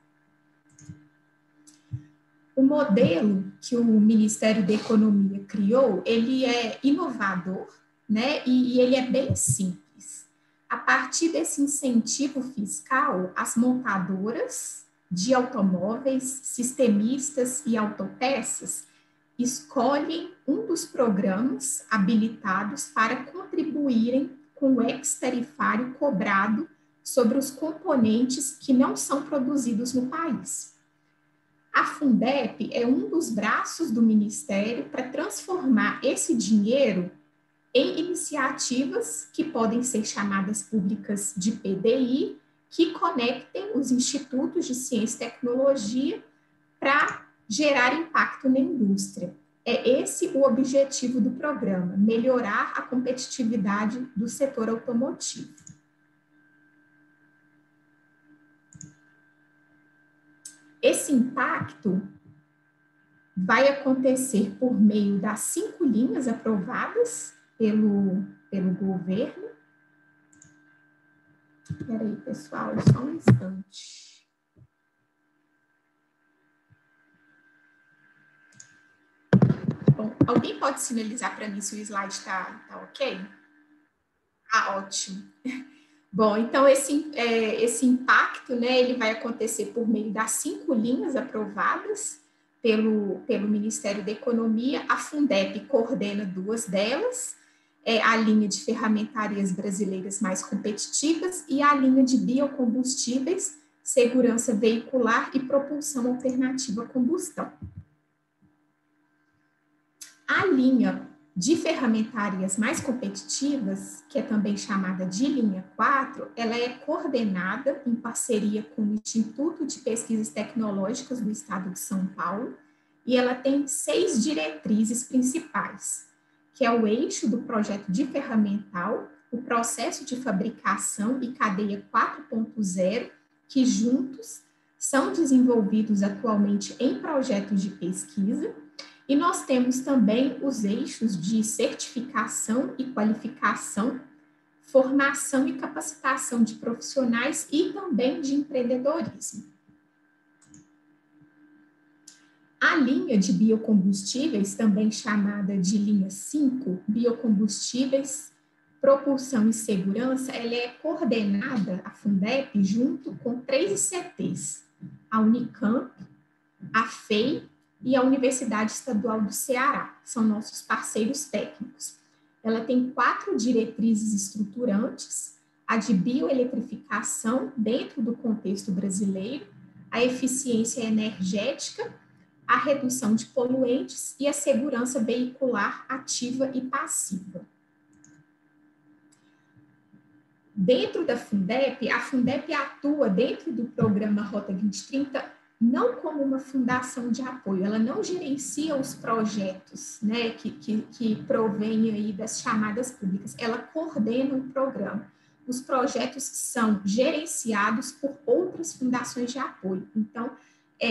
O modelo que o Ministério da Economia criou, ele é inovador, né? E ele é bem simples. A partir desse incentivo fiscal, as montadoras de automóveis, sistemistas e autopeças escolhem um dos programas habilitados para contribuírem com o ex-tarifário cobrado sobre os componentes que não são produzidos no país. A Fundep é um dos braços do Ministério para transformar esse dinheiro em iniciativas que podem ser chamadas públicas de PDI, que conectem os institutos de ciência e tecnologia para gerar impacto na indústria. É esse o objetivo do programa, melhorar a competitividade do setor automotivo. Esse impacto vai acontecer por meio das 5 linhas aprovadas pelo governo. Espera aí, pessoal, só um instante. Bom, alguém pode sinalizar para mim se o slide está ok? Ah, ótimo. Bom, então esse impacto, né, ele vai acontecer por meio das 5 linhas aprovadas pelo Ministério da Economia. A Fundep coordena 2 delas, a linha de ferramentarias brasileiras mais competitivas e a linha de biocombustíveis, segurança veicular e propulsão alternativa à combustão. A linha de ferramentarias mais competitivas, que é também chamada de linha 4, ela é coordenada em parceria com o Instituto de Pesquisas Tecnológicas do Estado de São Paulo, e ela tem 6 diretrizes principais, que é o eixo do projeto de ferramental, o processo de fabricação e cadeia 4.0, que juntos são desenvolvidos atualmente em projetos de pesquisa. E nós temos também os eixos de certificação e qualificação, formação e capacitação de profissionais e também de empreendedorismo. A linha de biocombustíveis, também chamada de linha 5, biocombustíveis, propulsão e segurança, ela é coordenada, a Fundep, junto com 3 ICTs, a Unicamp, a FEI e a Universidade Estadual do Ceará, são nossos parceiros técnicos. Ela tem 4 diretrizes estruturantes, a de bioeletrificação dentro do contexto brasileiro, a eficiência energética, a redução de poluentes e a segurança veicular ativa e passiva. Dentro da Fundep, a Fundep atua dentro do programa Rota 2030 não como uma fundação de apoio, ela não gerencia os projetos, né, que provêm aí das chamadas públicas, ela coordena o programa. Os projetos são gerenciados por outras fundações de apoio. Então,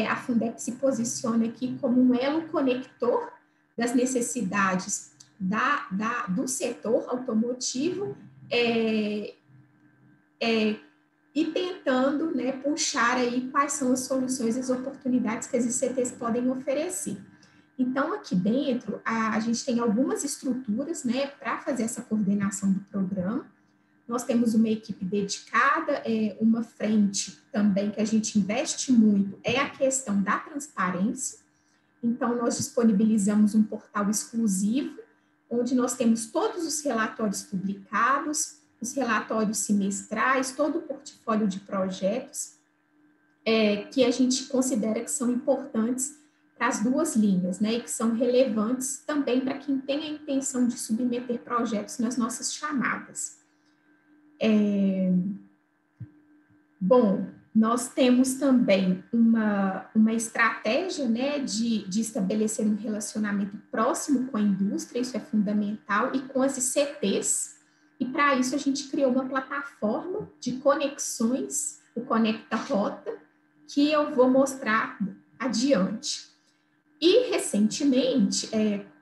a Fundep se posiciona aqui como um elo conector das necessidades do setor automotivo e tentando, né, puxar aí quais são as soluções e as oportunidades que as ICTs podem oferecer. Então, aqui dentro, a gente tem algumas estruturas, né, para fazer essa coordenação do programa. Nós temos uma equipe dedicada, uma frente também que a gente investe muito, é a questão da transparência. Então, nós disponibilizamos um portal exclusivo, onde nós temos todos os relatórios publicados, os relatórios semestrais, todo o portfólio de projetos, que a gente considera que são importantes para as 2 linhas, né, e que são relevantes também para quem tem a intenção de submeter projetos nas nossas chamadas. Bom, nós temos também uma estratégia, né, de estabelecer um relacionamento próximo com a indústria, isso é fundamental, e com as ICTs. E para isso a gente criou uma plataforma de conexões, o Conecta Rota, que eu vou mostrar adiante. E recentemente,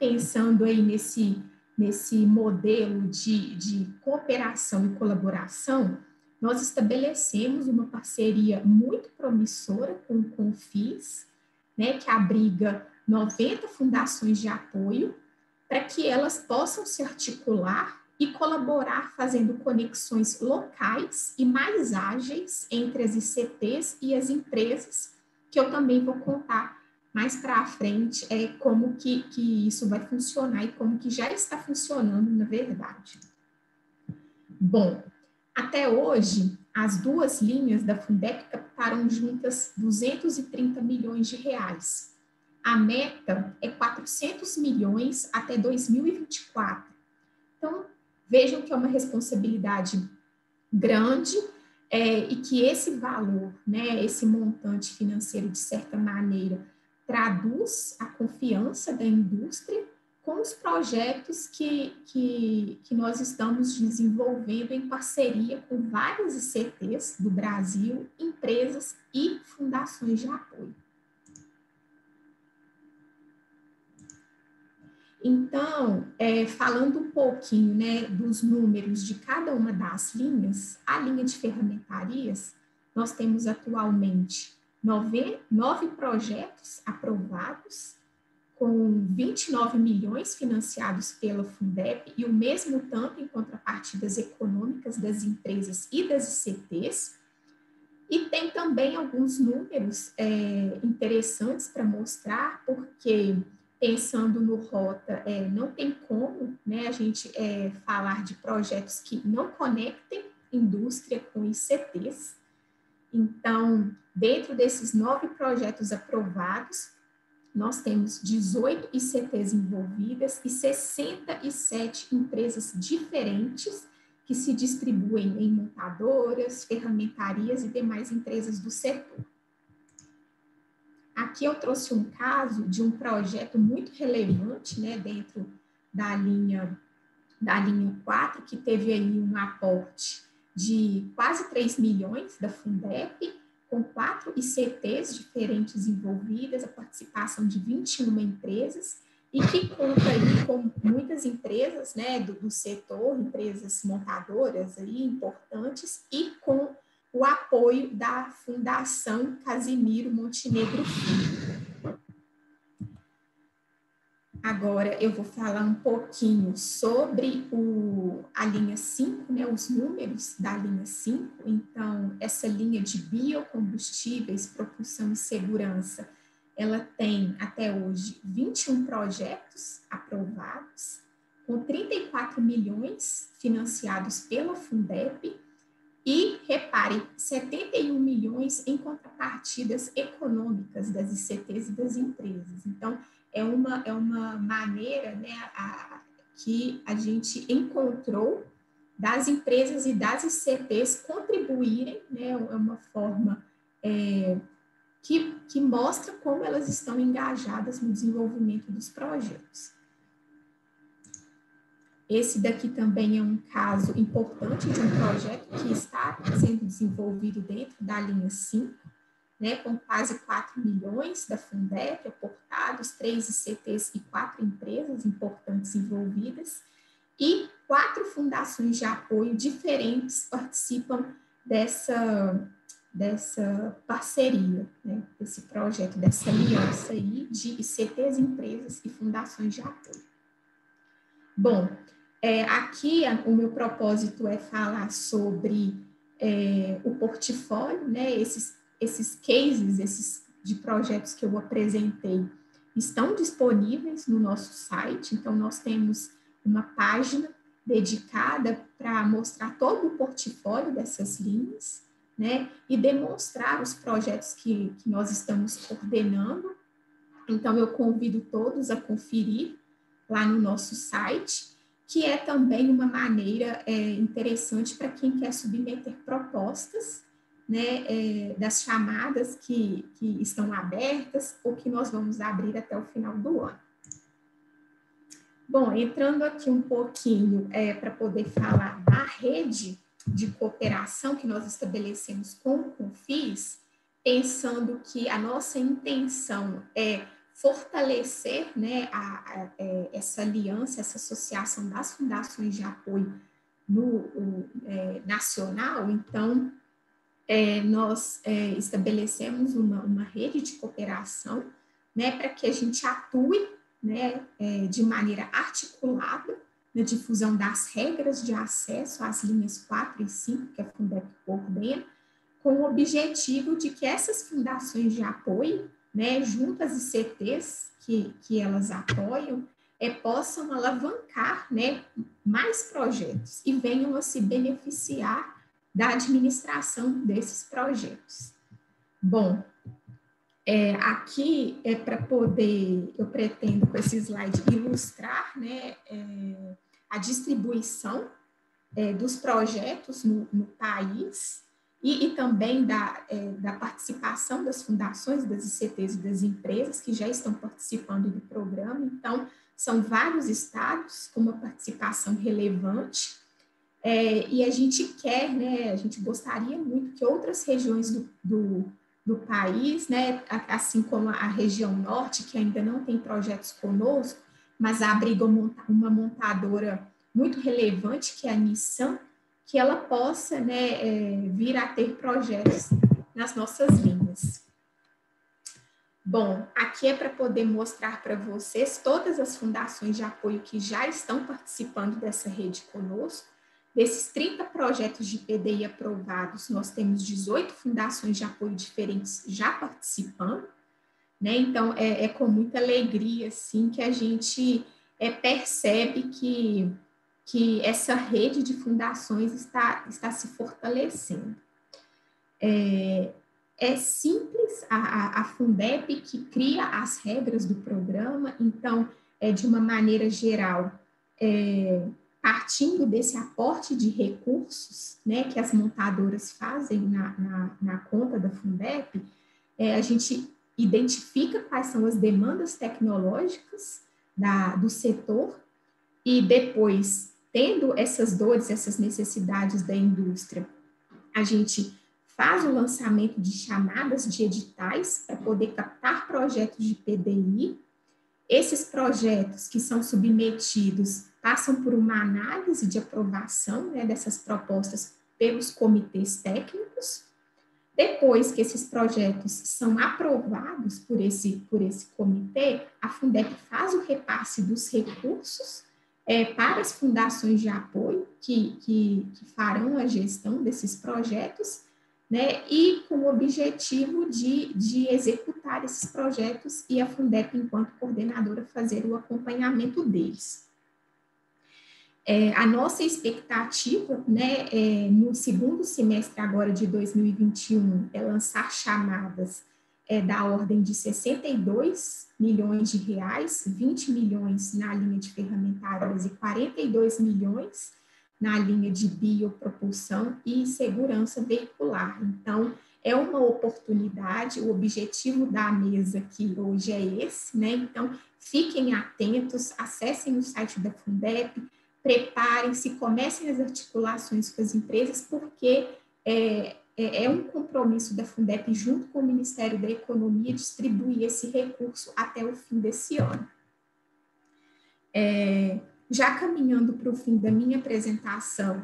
pensando aí nesse modelo de cooperação e colaboração, nós estabelecemos uma parceria muito promissora com o Confis, né, que abriga 90 fundações de apoio, para que elas possam se articular e colaborar fazendo conexões locais e mais ágeis entre as ICTs e as empresas, que eu também vou contar mais para frente como que isso vai funcionar e como que já está funcionando, na verdade. Bom, até hoje, as 2 linhas da Fundep captaram juntas 230 milhões de reais. A meta é 400 milhões até 2024. Então, vejam que é uma responsabilidade grande e que esse valor, né, esse montante financeiro, de certa maneira, traduz a confiança da indústria com os projetos que nós estamos desenvolvendo em parceria com vários ICTs do Brasil, empresas e fundações de apoio. Então, falando um pouquinho, né, dos números de cada uma das linhas, a linha de ferramentarias, nós temos atualmente 9 projetos aprovados, com 29 milhões financiados pela Fundeb e o mesmo tanto em contrapartidas econômicas das empresas e das ICTs. E tem também alguns números interessantes para mostrar, porque pensando no Rota, não tem como, né, a gente falar de projetos que não conectem indústria com ICTs. Então, dentro desses 9 projetos aprovados, nós temos 18 ICTs envolvidas e 67 empresas diferentes que se distribuem em montadoras, ferramentarias e demais empresas do setor. Aqui eu trouxe um caso de um projeto muito relevante, né, dentro da linha 4, que teve aí um aporte de quase 3 milhões da Fundeb, com 4 ICTs diferentes envolvidas, a participação de 21 empresas, e que conta aí com muitas empresas, né, do setor, empresas montadoras aí importantes, e com o apoio da Fundação Casimiro Montenegro Filho. Agora eu vou falar um pouquinho sobre a linha 5, né, os números da linha 5. Então, essa linha de biocombustíveis, propulsão e segurança, ela tem até hoje 21 projetos aprovados, com 34 milhões financiados pela Fundeb e, repare, 71 milhões em contrapartidas econômicas das ICTs e das empresas. Então, é uma maneira, né, que a gente encontrou das empresas e das ICTs contribuírem, né, é uma forma que mostra como elas estão engajadas no desenvolvimento dos projetos. Esse daqui também é um caso importante de um projeto que está sendo desenvolvido dentro da linha 5, né, com quase 4 milhões da Fundeb aportados, 3 ICTs e 4 empresas importantes envolvidas, e 4 fundações de apoio diferentes participam dessa parceria, né, desse projeto, dessa aliança aí de ICTs, empresas e fundações de apoio. Bom, aqui o meu propósito é falar sobre o portfólio, né, esses cases, de projetos que eu apresentei estão disponíveis no nosso site, então nós temos uma página dedicada para mostrar todo o portfólio dessas linhas, né, e demonstrar os projetos que nós estamos coordenando. Então eu convido todos a conferir lá no nosso site, que é também uma maneira interessante para quem quer submeter propostas, né, das chamadas que estão abertas ou que nós vamos abrir até o final do ano. Bom, entrando aqui um pouquinho para poder falar da rede de cooperação que nós estabelecemos com o Confis, pensando que a nossa intenção é fortalecer, né, essa aliança, essa associação das fundações de apoio nacional. Então, nós estabelecemos uma rede de cooperação, né, para que a gente atue, né, de maneira articulada na difusão das regras de acesso às linhas 4 e 5, que a Fundeb coordena, com o objetivo de que essas fundações de apoio, né, junto às ICTs que elas apoiam, possam alavancar, né, mais projetos e venham a se beneficiar da administração desses projetos. Bom, aqui para poder, eu pretendo com esse slide ilustrar, né, a distribuição dos projetos no país e também da participação das fundações, das ICTs e das empresas que já estão participando do programa. Então, são vários estados com uma participação relevante, e a gente quer, né, a gente gostaria muito que outras regiões do país, né, assim como a região norte, que ainda não tem projetos conosco, mas abriga uma montadora muito relevante, que é a Nissan, que ela possa, né, vir a ter projetos nas nossas linhas. Bom, aqui é para poder mostrar para vocês todas as fundações de apoio que já estão participando dessa rede conosco. Desses 30 projetos de PDI aprovados, nós temos 18 fundações de apoio diferentes já participando, né? Então, é com muita alegria, assim, que a gente percebe que essa rede de fundações está se fortalecendo. É simples, a Fundeb que cria as regras do programa, então, de uma maneira geral, partindo desse aporte de recursos, né, que as montadoras fazem na conta da Fundeb, a gente identifica quais são as demandas tecnológicas do setor e depois, tendo essas dores, essas necessidades da indústria, a gente faz o lançamento de chamadas de editais para poder captar projetos de PDI. Esses projetos que são submetidos passam por uma análise de aprovação, né, dessas propostas pelos comitês técnicos. Depois que esses projetos são aprovados por esse comitê, a Fundeb faz o repasse dos recursos para as fundações de apoio que farão a gestão desses projetos, né, e com o objetivo de executar esses projetos e a Fundeb, enquanto coordenadora, fazer o acompanhamento deles. A nossa expectativa, né, no segundo semestre agora de 2021, é lançar chamadas da ordem de 62 milhões de reais, 20 milhões na linha de ferramentarias e 42 milhões na linha de biopropulsão e segurança veicular. Então, é uma oportunidade, o objetivo da mesa aqui hoje é esse, né? Então, fiquem atentos, acessem o site da Fundeb, preparem-se, comecem as articulações com as empresas, porque é um compromisso da Fundeb, junto com o Ministério da Economia, distribuir esse recurso até o fim desse ano. Já caminhando para o fim da minha apresentação,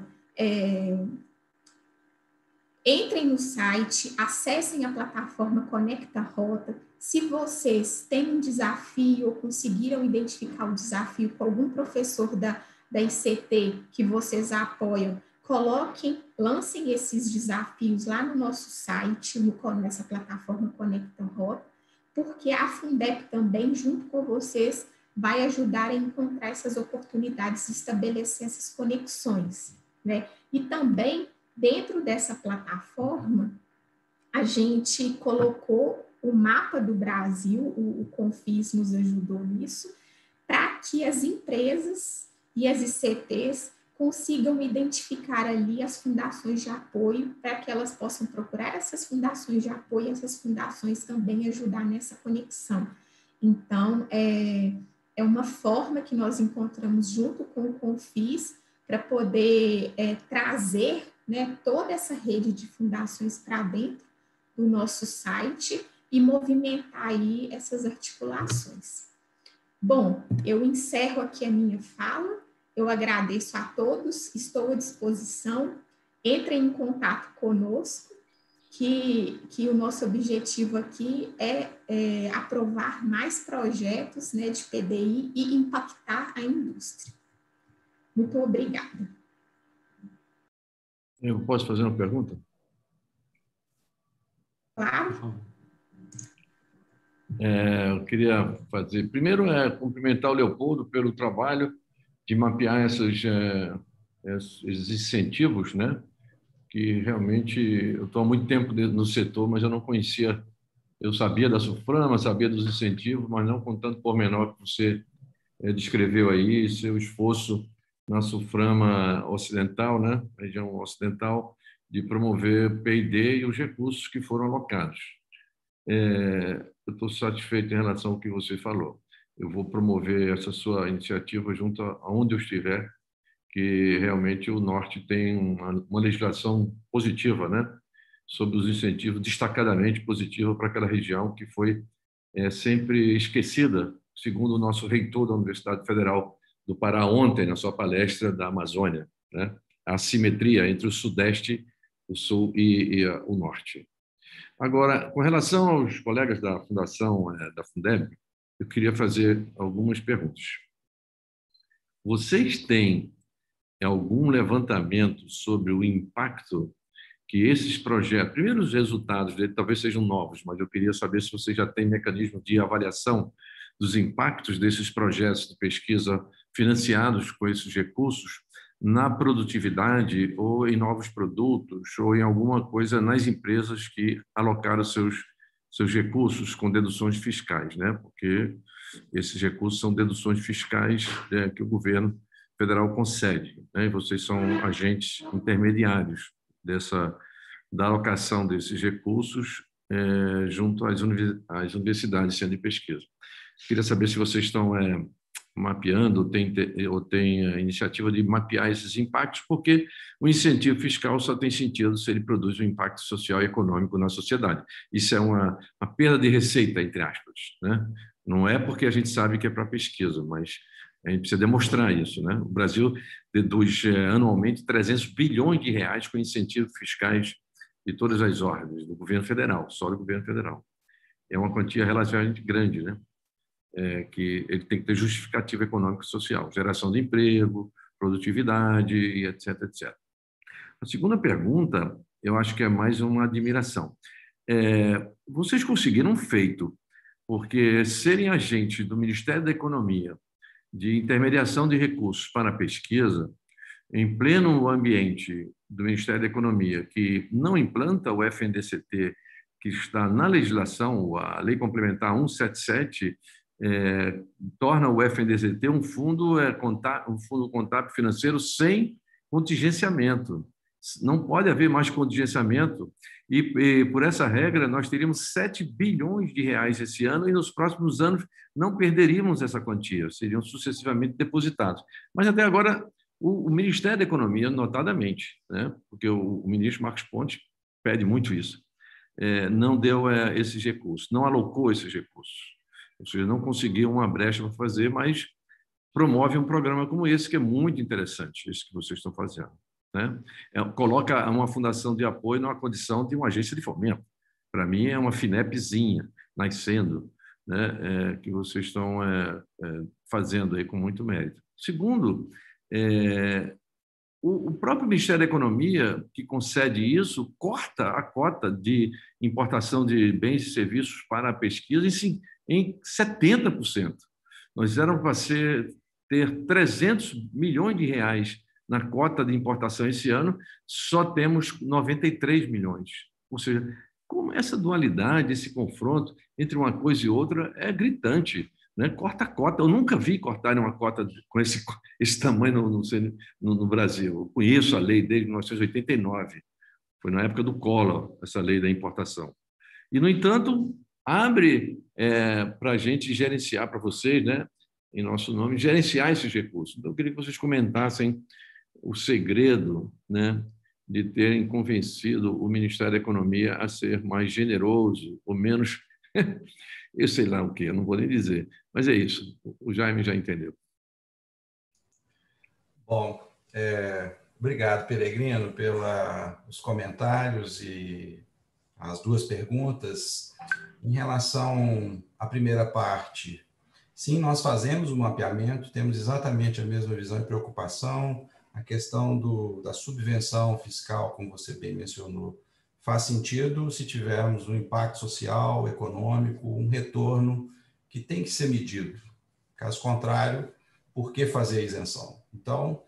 entrem no site, acessem a plataforma Conecta Rota. Se vocês têm um desafio ou conseguiram identificar o desafio com algum professor da ICT que vocês apoiam, lancem esses desafios lá no nosso site, nessa plataforma Conecta Rota, porque a Fundeb também, junto com vocês, vai ajudar a encontrar essas oportunidades, estabelecer essas conexões, né? E também, dentro dessa plataforma, a gente colocou o mapa do Brasil, o Confis nos ajudou nisso, para que as empresas e as ICTs consigam identificar ali as fundações de apoio, para que elas possam procurar essas fundações de apoio e essas fundações também ajudar nessa conexão. Então, é uma forma que nós encontramos junto com o Confis para poder trazer, né, toda essa rede de fundações para dentro do nosso site e movimentar aí essas articulações. Bom, eu encerro aqui a minha fala, eu agradeço a todos, estou à disposição, entrem em contato conosco, que o nosso objetivo aqui é aprovar mais projetos, né, de PDI e impactar a indústria. Muito obrigada. Eu posso fazer uma pergunta? Claro. Eu queria fazer... Primeiro, cumprimentar o Leopoldo pelo trabalho de mapear esses incentivos, né? Que realmente eu estou há muito tempo no setor, mas eu não conhecia. Eu sabia da SUFRAMA, sabia dos incentivos, mas não com tanto pormenor que você descreveu aí, seu esforço na SUFRAMA ocidental, né, região ocidental, de promover P&D e os recursos que foram alocados. Eu estou satisfeito em relação ao que você falou. Eu vou promover essa sua iniciativa junto aonde eu estiver, que realmente o Norte tem uma legislação positiva, né, sobre os incentivos, destacadamente positiva para aquela região que foi sempre esquecida, segundo o nosso reitor da Universidade Federal do Pará ontem, na sua palestra da Amazônia, né, a assimetria entre o Sudeste, o Sul e o Norte. Agora, com relação aos colegas da Fundação, da Fundeb, eu queria fazer algumas perguntas. Vocês têm algum levantamento sobre o impacto que esses projetos, primeiro os resultados dele talvez sejam novos, mas eu queria saber se vocês já têm mecanismo de avaliação dos impactos desses projetos de pesquisa financiados com esses recursos na produtividade ou em novos produtos ou em alguma coisa nas empresas que alocaram seus recursos com deduções fiscais, né? Porque esses recursos são deduções fiscais que o governo federal concede, né? E vocês são agentes intermediários da alocação desses recursos junto às universidades de pesquisa. Queria saber se vocês estão mapeando ou tem a iniciativa de mapear esses impactos, porque o incentivo fiscal só tem sentido se ele produz um impacto social e econômico na sociedade. Isso é uma perda de receita, entre aspas, né? Não é porque a gente sabe que é para pesquisa, mas a gente precisa demonstrar isso, né? O Brasil deduz anualmente 300 bilhões de reais com incentivos fiscais de todas as ordens, do governo federal, só do governo federal. É uma quantia relativamente grande, né? Que ele tem que ter justificativa econômica e social, geração de emprego, produtividade, e etc, etc. A segunda pergunta, eu acho que é mais uma admiração. Vocês conseguiram um feito, porque serem agentes do Ministério da Economia de intermediação de recursos para a pesquisa, em pleno ambiente do Ministério da Economia, que não implanta o FNDCT, que está na legislação, a Lei Complementar 177, torna o FNDCT um fundo contábil financeiro sem contingenciamento. Não pode haver mais contingenciamento e por essa regra, nós teríamos 7 bilhões de reais esse ano e nos próximos anos não perderíamos essa quantia, seriam sucessivamente depositados. Mas até agora, o Ministério da Economia, notadamente, né, porque o ministro Marcos Pontes pede muito isso, não deu esses recursos, não alocou esses recursos. Ou seja, não conseguiu uma brecha para fazer, mas promove um programa como esse, que é muito interessante, esse que vocês estão fazendo, né? Coloca uma fundação de apoio numa condição de uma agência de fomento. Para mim, é uma FINEPzinha nascendo, né? Que vocês estão fazendo aí com muito mérito. Segundo, o próprio Ministério da Economia, que concede isso, corta a cota de importação de bens e serviços para a pesquisa em 70%. Nós éramos para ter 300 milhões de reais na cota de importação esse ano, só temos 93 milhões. Ou seja, como essa dualidade, esse confronto entre uma coisa e outra é gritante, né? Corta a cota. Eu nunca vi cortarem uma cota com esse tamanho no Brasil. Eu conheço a lei desde 1989. Foi na época do Collor, essa lei da importação. E, no entanto, abre para a gente gerenciar, para vocês, né, em nosso nome, gerenciar esses recursos. Então, eu queria que vocês comentassem o segredo, né, de terem convencido o Ministério da Economia a ser mais generoso, ou menos, eu sei lá o quê, eu não vou nem dizer, mas é isso, o Jaime já entendeu. Bom, obrigado, Peregrino, pelos comentários e as duas perguntas. Em relação à primeira parte, sim, nós fazemos o mapeamento, temos exatamente a mesma visão e preocupação. A questão da subvenção fiscal, como você bem mencionou, faz sentido se tivermos um impacto social, econômico, um retorno que tem que ser medido. Caso contrário, por que fazer a isenção? Então,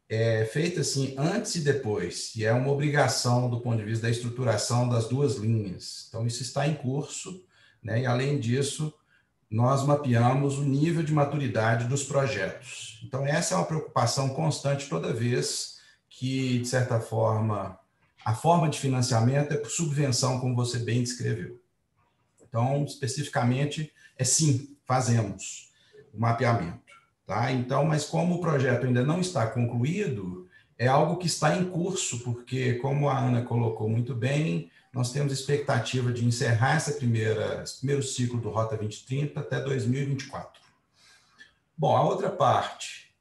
é feita assim antes e depois, e é uma obrigação do ponto de vista da estruturação das duas linhas. Então, isso está em curso, né? E, além disso, nós mapeamos o nível de maturidade dos projetos. Então, essa é uma preocupação constante toda vez que, de certa forma, a forma de financiamento é por subvenção, como você bem descreveu. Então, especificamente, sim, fazemos o mapeamento. Tá? Então, mas como o projeto ainda não está concluído, é algo que está em curso, porque, como a Ana colocou muito bem, nós temos expectativa de encerrar esse primeiro ciclo do Rota 2030 até 2024. Bom, a outra parte,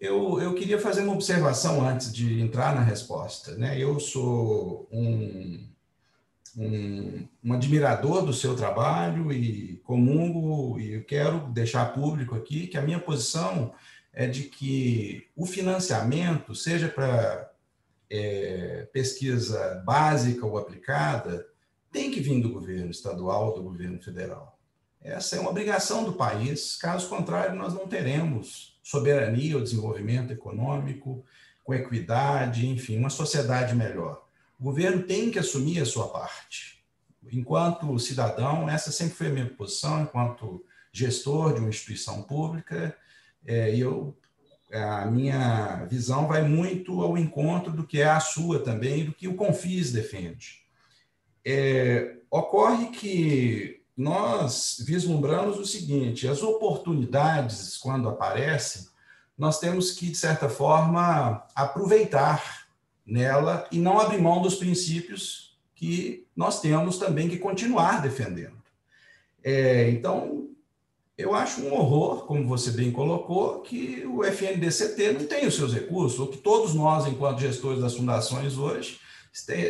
eu queria fazer uma observação antes de entrar na resposta, né? Eu sou um um admirador do seu trabalho e comungo, e eu quero deixar público aqui que a minha posição é de que o financiamento, seja para pesquisa básica ou aplicada, tem que vir do governo estadual ou do governo federal. Essa é uma obrigação do país, caso contrário, nós não teremos soberania ou desenvolvimento econômico, com equidade, enfim, uma sociedade melhor. O governo tem que assumir a sua parte. Enquanto cidadão, essa sempre foi a minha posição, enquanto gestor de uma instituição pública, a minha visão vai muito ao encontro do que é a sua também, do que o Confis defende. Ocorre que nós vislumbramos o seguinte: as oportunidades, quando aparecem, nós temos que, de certa forma, aproveitar nela e não abrir mão dos princípios que nós temos também que continuar defendendo. Então, eu acho um horror, como você bem colocou, que o FNDCT não tem os seus recursos, ou que todos nós, enquanto gestores das fundações hoje,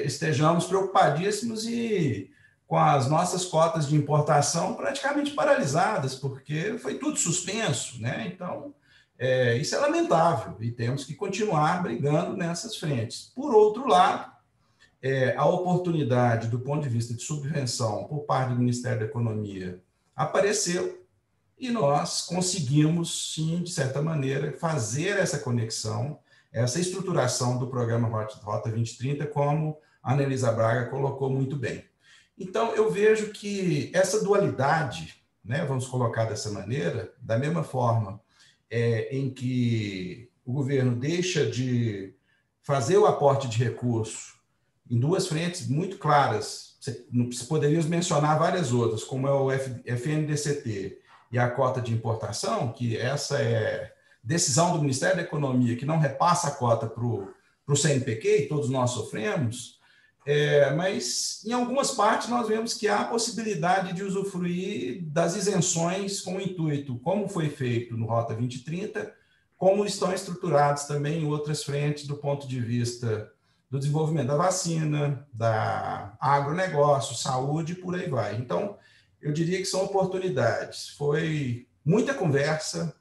estejamos preocupadíssimos e com as nossas cotas de importação praticamente paralisadas, porque foi tudo suspenso, né? Então, isso é lamentável e temos que continuar brigando nessas frentes. Por outro lado, a oportunidade do ponto de vista de subvenção por parte do Ministério da Economia apareceu e nós conseguimos, sim, de certa maneira, fazer essa conexão, essa estruturação do programa Rota 2030, como a Anelisa Braga colocou muito bem. Então, eu vejo que essa dualidade, né, vamos colocar dessa maneira, da mesma forma em que o governo deixa de fazer o aporte de recurso em duas frentes muito claras, poderíamos mencionar várias outras, como é o FNDCT e a cota de importação, que essa é decisão do Ministério da Economia, que não repassa a cota para o CNPq, e todos nós sofremos, mas em algumas partes nós vemos que há a possibilidade de usufruir das isenções com o intuito, como foi feito no Rota 2030, como estão estruturados também em outras frentes do ponto de vista do desenvolvimento da vacina, da agronegócio, saúde, e por aí vai. Então, eu diria que são oportunidades. Foi muita conversa,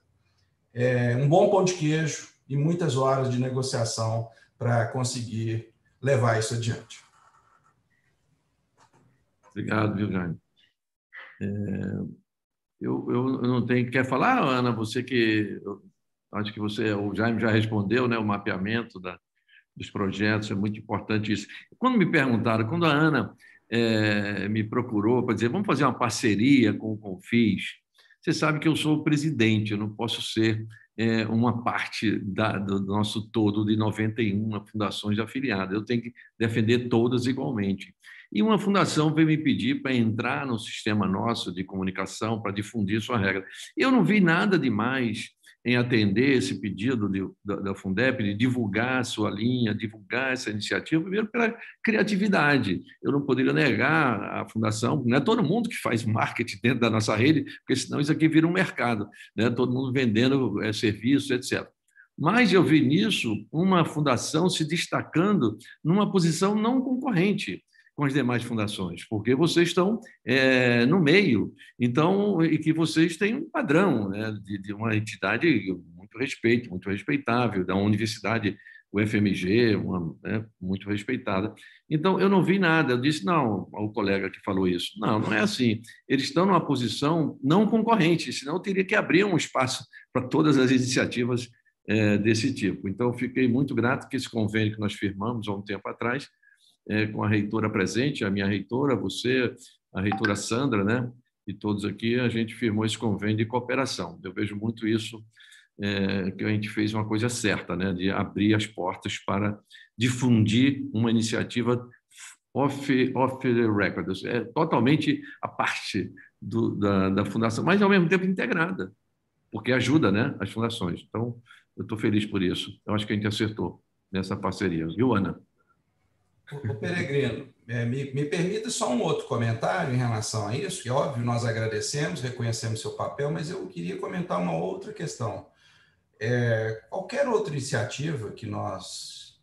um bom pão de queijo e muitas horas de negociação para conseguir levar isso adiante. Obrigado, viu, Jaime? Eu não tenho... Quer falar, Ana? Você que... Acho que o Jaime já respondeu, né? O mapeamento dos projetos, é muito importante isso. Quando me perguntaram, quando a Ana me procurou para dizer, vamos fazer uma parceria com o Confis, você sabe que eu sou o presidente, eu não posso ser uma parte do nosso todo de 91 fundações afiliadas, eu tenho que defender todas igualmente. E uma fundação veio me pedir para entrar no sistema nosso de comunicação, para difundir sua regra. Eu não vi nada demais em atender esse pedido da Fundep, de divulgar a sua linha, divulgar essa iniciativa, primeiro pela criatividade. Eu não poderia negar a fundação, não é todo mundo que faz marketing dentro da nossa rede, porque senão isso aqui vira um mercado, né? Todo mundo vendendo serviços, etc. Mas eu vi nisso uma fundação se destacando numa posição não concorrente com as demais fundações, porque vocês estão no meio, então, e que vocês têm um padrão, né, de uma entidade muito muito respeitável, da universidade, o FMG, muito respeitada. Então, eu não vi nada, eu disse, não, ao colega que falou isso, não é assim, eles estão numa posição não concorrente, senão eu teria que abrir um espaço para todas as iniciativas desse tipo. Então, eu fiquei muito grato que esse convênio que nós firmamos há um tempo atrás, com a reitora presente, a minha reitora, você, a reitora Sandra, né? E todos aqui, a gente firmou esse convênio de cooperação. Eu vejo muito isso, que a gente fez uma coisa certa, né? De abrir as portas para difundir uma iniciativa off the record, totalmente a parte da fundação, mas ao mesmo tempo integrada, porque ajuda, né? As fundações. Então, eu estou feliz por isso. Eu acho que a gente acertou nessa parceria. Viu, Ana? O Peregrino, me permita só um outro comentário em relação a isso, que, óbvio, nós agradecemos, reconhecemos seu papel, mas eu queria comentar uma outra questão. Qualquer outra iniciativa que nós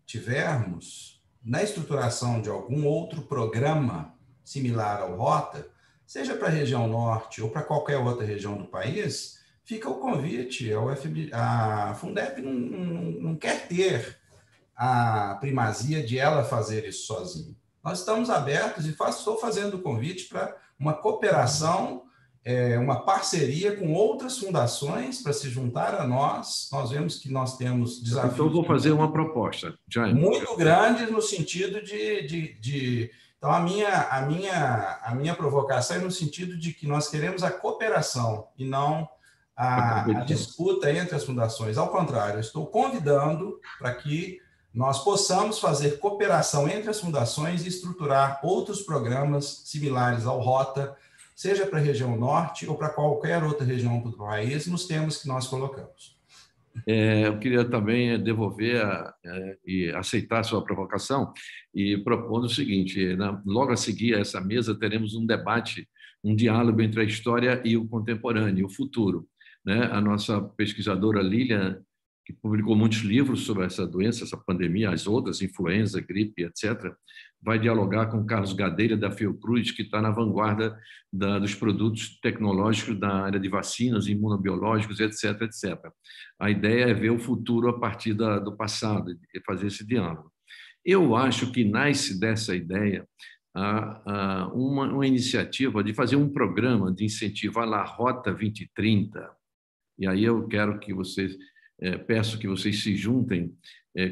tivermos, na estruturação de algum outro programa similar ao Rota, seja para a região norte ou para qualquer outra região do país, fica o convite. A Fundep não quer ter a primazia de ela fazer isso sozinha. Nós estamos abertos e estou fazendo o convite para uma cooperação, uma parceria com outras fundações para se juntar a nós. Nós vemos que nós temos desafios. Então, vou fazer uma proposta, Jaime. Muito grandes no sentido de então, a minha provocação é no sentido de que nós queremos a cooperação e não a disputa entre as fundações. Ao contrário, eu estou convidando para que nós possamos fazer cooperação entre as fundações e estruturar outros programas similares ao Rota, seja para a região norte ou para qualquer outra região do país, nos temas que nós colocamos. Eu queria também devolver e aceitar a sua provocação e propondo o seguinte: logo a seguir a essa mesa teremos um debate, um diálogo entre a história e o contemporâneo, o futuro. A nossa pesquisadora Lilian, que publicou muitos livros sobre essa doença, essa pandemia, as outras, influenza, gripe, etc., vai dialogar com Carlos Gadeira, da Fiocruz, que está na vanguarda dos produtos tecnológicos da área de vacinas, imunobiológicos, etc., etc. A ideia é ver o futuro a partir do passado e fazer esse diálogo. Eu acho que nasce dessa ideia uma iniciativa de fazer um programa de incentivo à Rota 2030. E aí eu quero que vocês... peço que vocês se juntem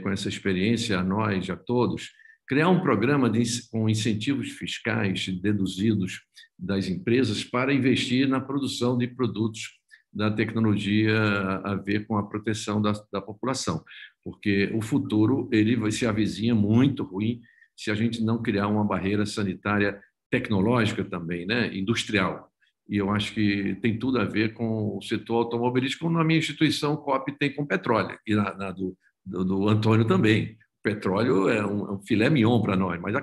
com essa experiência, a nós, a todos, criar um programa com incentivos fiscais deduzidos das empresas para investir na produção de produtos da tecnologia a ver com a proteção da população, porque o futuro ele se avizinha muito ruim se a gente não criar uma barreira sanitária tecnológica também, industrial. E eu acho que tem tudo a ver com o setor automobilístico, como na minha instituição, o COP tem com petróleo, e na do Antônio também. O petróleo é um filé mignon para nós, mas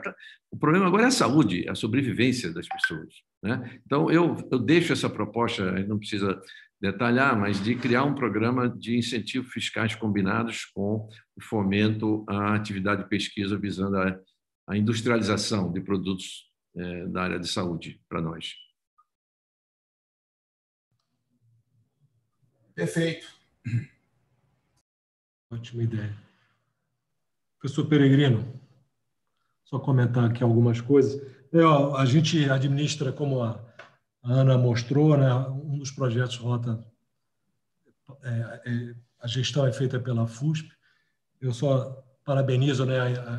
o problema agora é a saúde, a sobrevivência das pessoas. Então, eu deixo essa proposta, não precisa detalhar, mas de criar um programa de incentivos fiscais combinados com o fomento à atividade de pesquisa visando a industrialização de produtos da área de saúde para nós. Perfeito. Ótima ideia. Professor Peregrino, só comentar aqui algumas coisas. A gente administra, como a Ana mostrou, um dos projetos Rota, a gestão é feita pela FUSP. Eu só parabenizo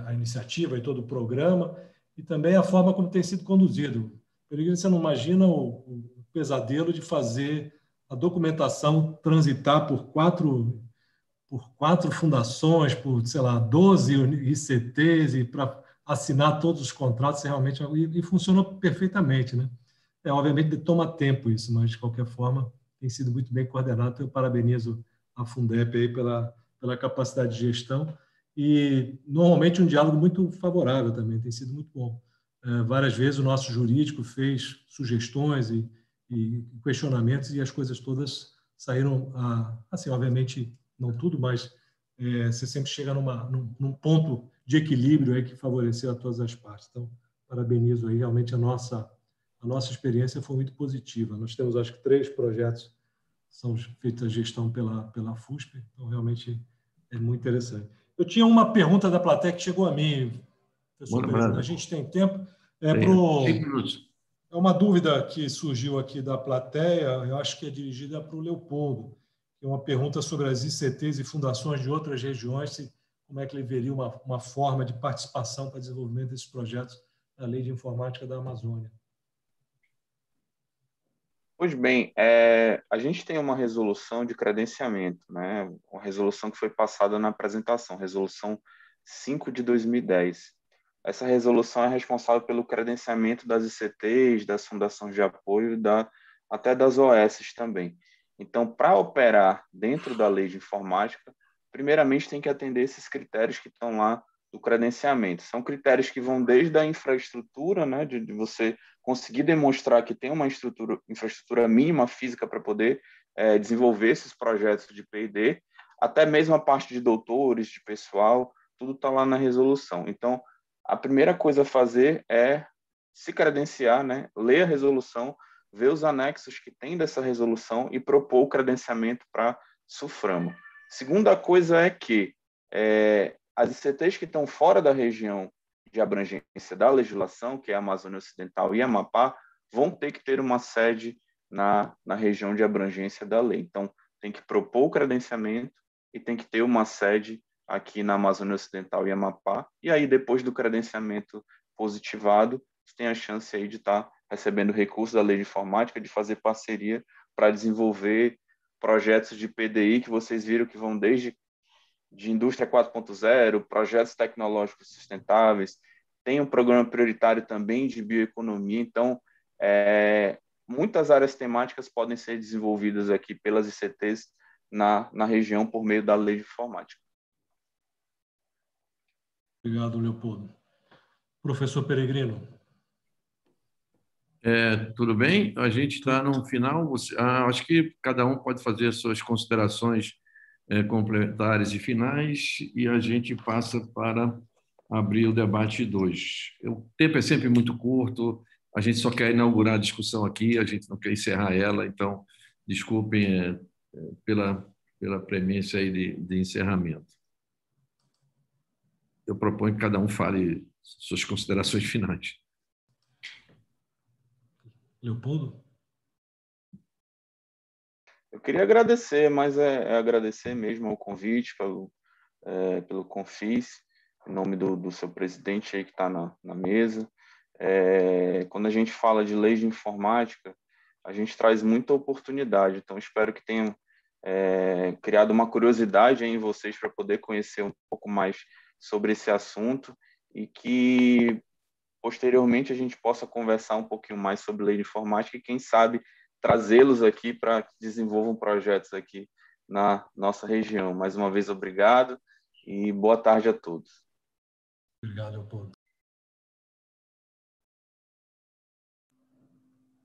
a iniciativa e todo o programa e também a forma como tem sido conduzido. Peregrino, você não imagina o pesadelo de fazer a documentação transitar por quatro fundações, por, 12 ICTs, e para assinar todos os contratos, realmente, e funcionou perfeitamente, obviamente toma tempo isso, mas de qualquer forma tem sido muito bem coordenado. Eu parabenizo a Fundep aí pela capacidade de gestão e normalmente um diálogo muito favorável também, tem sido muito bom. Várias vezes o nosso jurídico fez sugestões e questionamentos e as coisas todas saíram, assim, obviamente não tudo, mas você sempre chega num ponto de equilíbrio aí que favoreceu a todas as partes. Então, parabenizo aí, realmente a nossa experiência foi muito positiva. Nós temos, acho que, 3 projetos são feitos a gestão pela FUSP, então realmente é muito interessante. Eu tinha uma pergunta da plateia que chegou a mim, professor Peregrino. A gente tem tempo? 5 minutos. É uma dúvida que surgiu aqui da plateia, eu acho que é dirigida para o Leopoldo, que é uma pergunta sobre as ICTs e fundações de outras regiões, como é que ele veria uma forma de participação para desenvolvimento desses projetos da Lei de Informática da Amazônia. Pois bem, a gente tem uma resolução de credenciamento, uma resolução que foi passada na apresentação, resolução 5 de 2010. Essa resolução é responsável pelo credenciamento das ICTs, das fundações de apoio, até das OS também. Então, para operar dentro da lei de informática, primeiramente tem que atender esses critérios que estão lá do credenciamento. São critérios que vão desde a infraestrutura, de você conseguir demonstrar que tem uma infraestrutura mínima física para poder desenvolver esses projetos de P&D, até mesmo a parte de doutores, de pessoal, tudo está lá na resolução. Então, a primeira coisa a fazer é se credenciar, né? Ler a resolução, ver os anexos que tem dessa resolução e propor o credenciamento para SUFRAMA. Segunda coisa é que as ICTs que estão fora da região de abrangência da legislação, que é a Amazônia Ocidental e Amapá, vão ter que ter uma sede na região de abrangência da lei. Então, tem que propor o credenciamento e tem que ter uma sede aqui na Amazônia Ocidental e Amapá. E aí, depois do credenciamento positivado, você tem a chance aí de estar recebendo recursos da lei de informática, de fazer parceria para desenvolver projetos de PDI que vocês viram que vão desde de indústria 4.0, projetos tecnológicos sustentáveis, tem um programa prioritário também de bioeconomia, então muitas áreas temáticas podem ser desenvolvidas aqui pelas ICTs na região por meio da lei de informática. Obrigado, Leopoldo. Professor Peregrino. Tudo bem? A gente está no final. Acho que cada um pode fazer as suas considerações complementares e finais e a gente passa para abrir o debate 2. O tempo é sempre muito curto, a gente só quer inaugurar a discussão aqui, a gente não quer encerrar ela, então desculpem pela premissa aí de encerramento. Eu proponho que cada um fale suas considerações finais. Leopoldo? Eu queria agradecer, mas agradecer mesmo ao convite, pelo Confis, em nome do seu presidente aí que está na mesa. Quando a gente fala de lei de informática, a gente traz muita oportunidade, então espero que tenham criado uma curiosidade em vocês para poder conhecer um pouco mais sobre esse assunto e que posteriormente a gente possa conversar um pouquinho mais sobre lei de informática e quem sabe trazê-los aqui para que desenvolvam projetos aqui na nossa região. Mais uma vez, obrigado e boa tarde a todos. Obrigado, Leopoldo.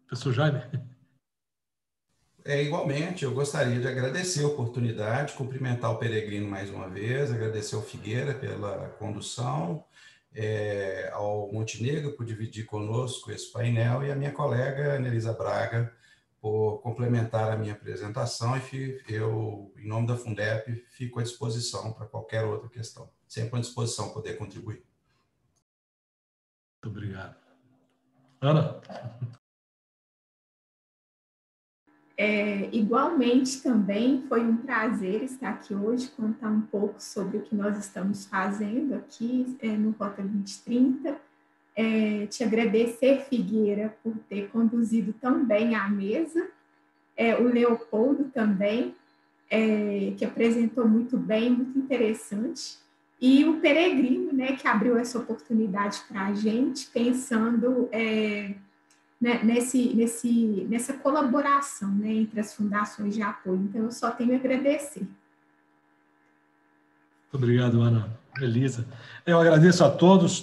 Professor Jaime? Igualmente, eu gostaria de agradecer a oportunidade, cumprimentar o Peregrino mais uma vez, agradecer ao Figueira pela condução, ao Montenegro por dividir conosco esse painel e a minha colega Anelisa Braga por complementar a minha apresentação e eu, em nome da Fundep, fico à disposição para qualquer outra questão. Sempre à disposição poder contribuir. Muito obrigado. Ana? Igualmente também foi um prazer estar aqui hoje, contar um pouco sobre o que nós estamos fazendo aqui no Rota 2030. Te agradecer, Figueira, por ter conduzido tão bem a mesa, o Leopoldo também, que apresentou muito bem, muito interessante, e o Peregrino, né, que abriu essa oportunidade para a gente, pensando nessa colaboração, né, entre as fundações de apoio. Então, eu só tenho a agradecer. Muito obrigado, Ana. Elisa. Eu agradeço a todos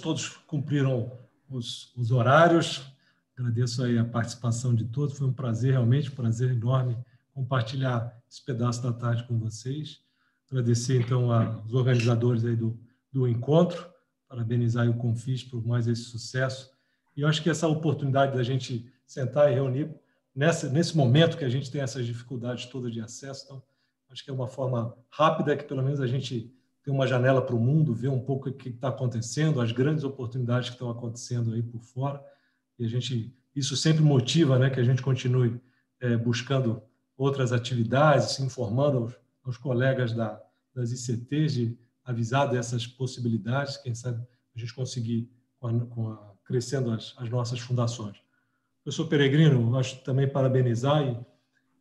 cumpriram os horários. Agradeço aí a participação de todos. Foi um prazer, realmente, um prazer enorme compartilhar esse pedaço da tarde com vocês. Agradecer, então, aos organizadores aí do encontro, parabenizar o Confis por mais esse sucesso. E eu acho que essa oportunidade da gente sentar e reunir nesse momento que a gente tem essas dificuldades todas de acesso, então, acho que é uma forma rápida que, pelo menos, a gente tem uma janela para o mundo, ver um pouco o que está acontecendo, as grandes oportunidades que estão acontecendo aí por fora. E isso sempre motiva, né, que a gente continue buscando outras atividades, se informando aos colegas das ICTs, de avisar dessas possibilidades, quem sabe a gente conseguir, crescendo as nossas fundações. Professor Peregrino, acho também parabenizar e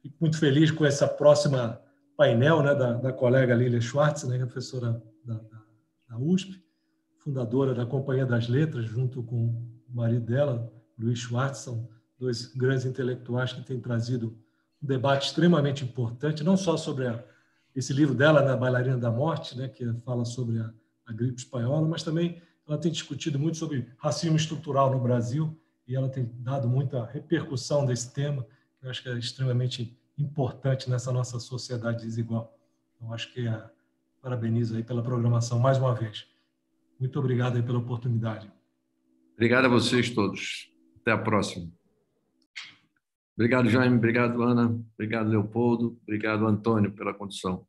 fico muito feliz com essa próxima painel, né, da colega Lília Schwartz, né, professora da USP, fundadora da Companhia das Letras, junto com o marido dela, Luiz Schwartz, são dois grandes intelectuais que têm trazido um debate extremamente importante, não só sobre esse livro dela, né, Bailarina da Morte, né, que fala sobre a gripe espanhola, mas também ela tem discutido muito sobre racismo estrutural no Brasil e ela tem dado muita repercussão desse tema, que eu acho que é extremamente importante nessa nossa sociedade desigual. Então, acho que parabenizo aí pela programação mais uma vez. Muito obrigado aí pela oportunidade. Obrigado a vocês todos. Até a próxima. Obrigado, Jaime. Obrigado, Ana. Obrigado, Leopoldo. Obrigado, Antônio, pela condução.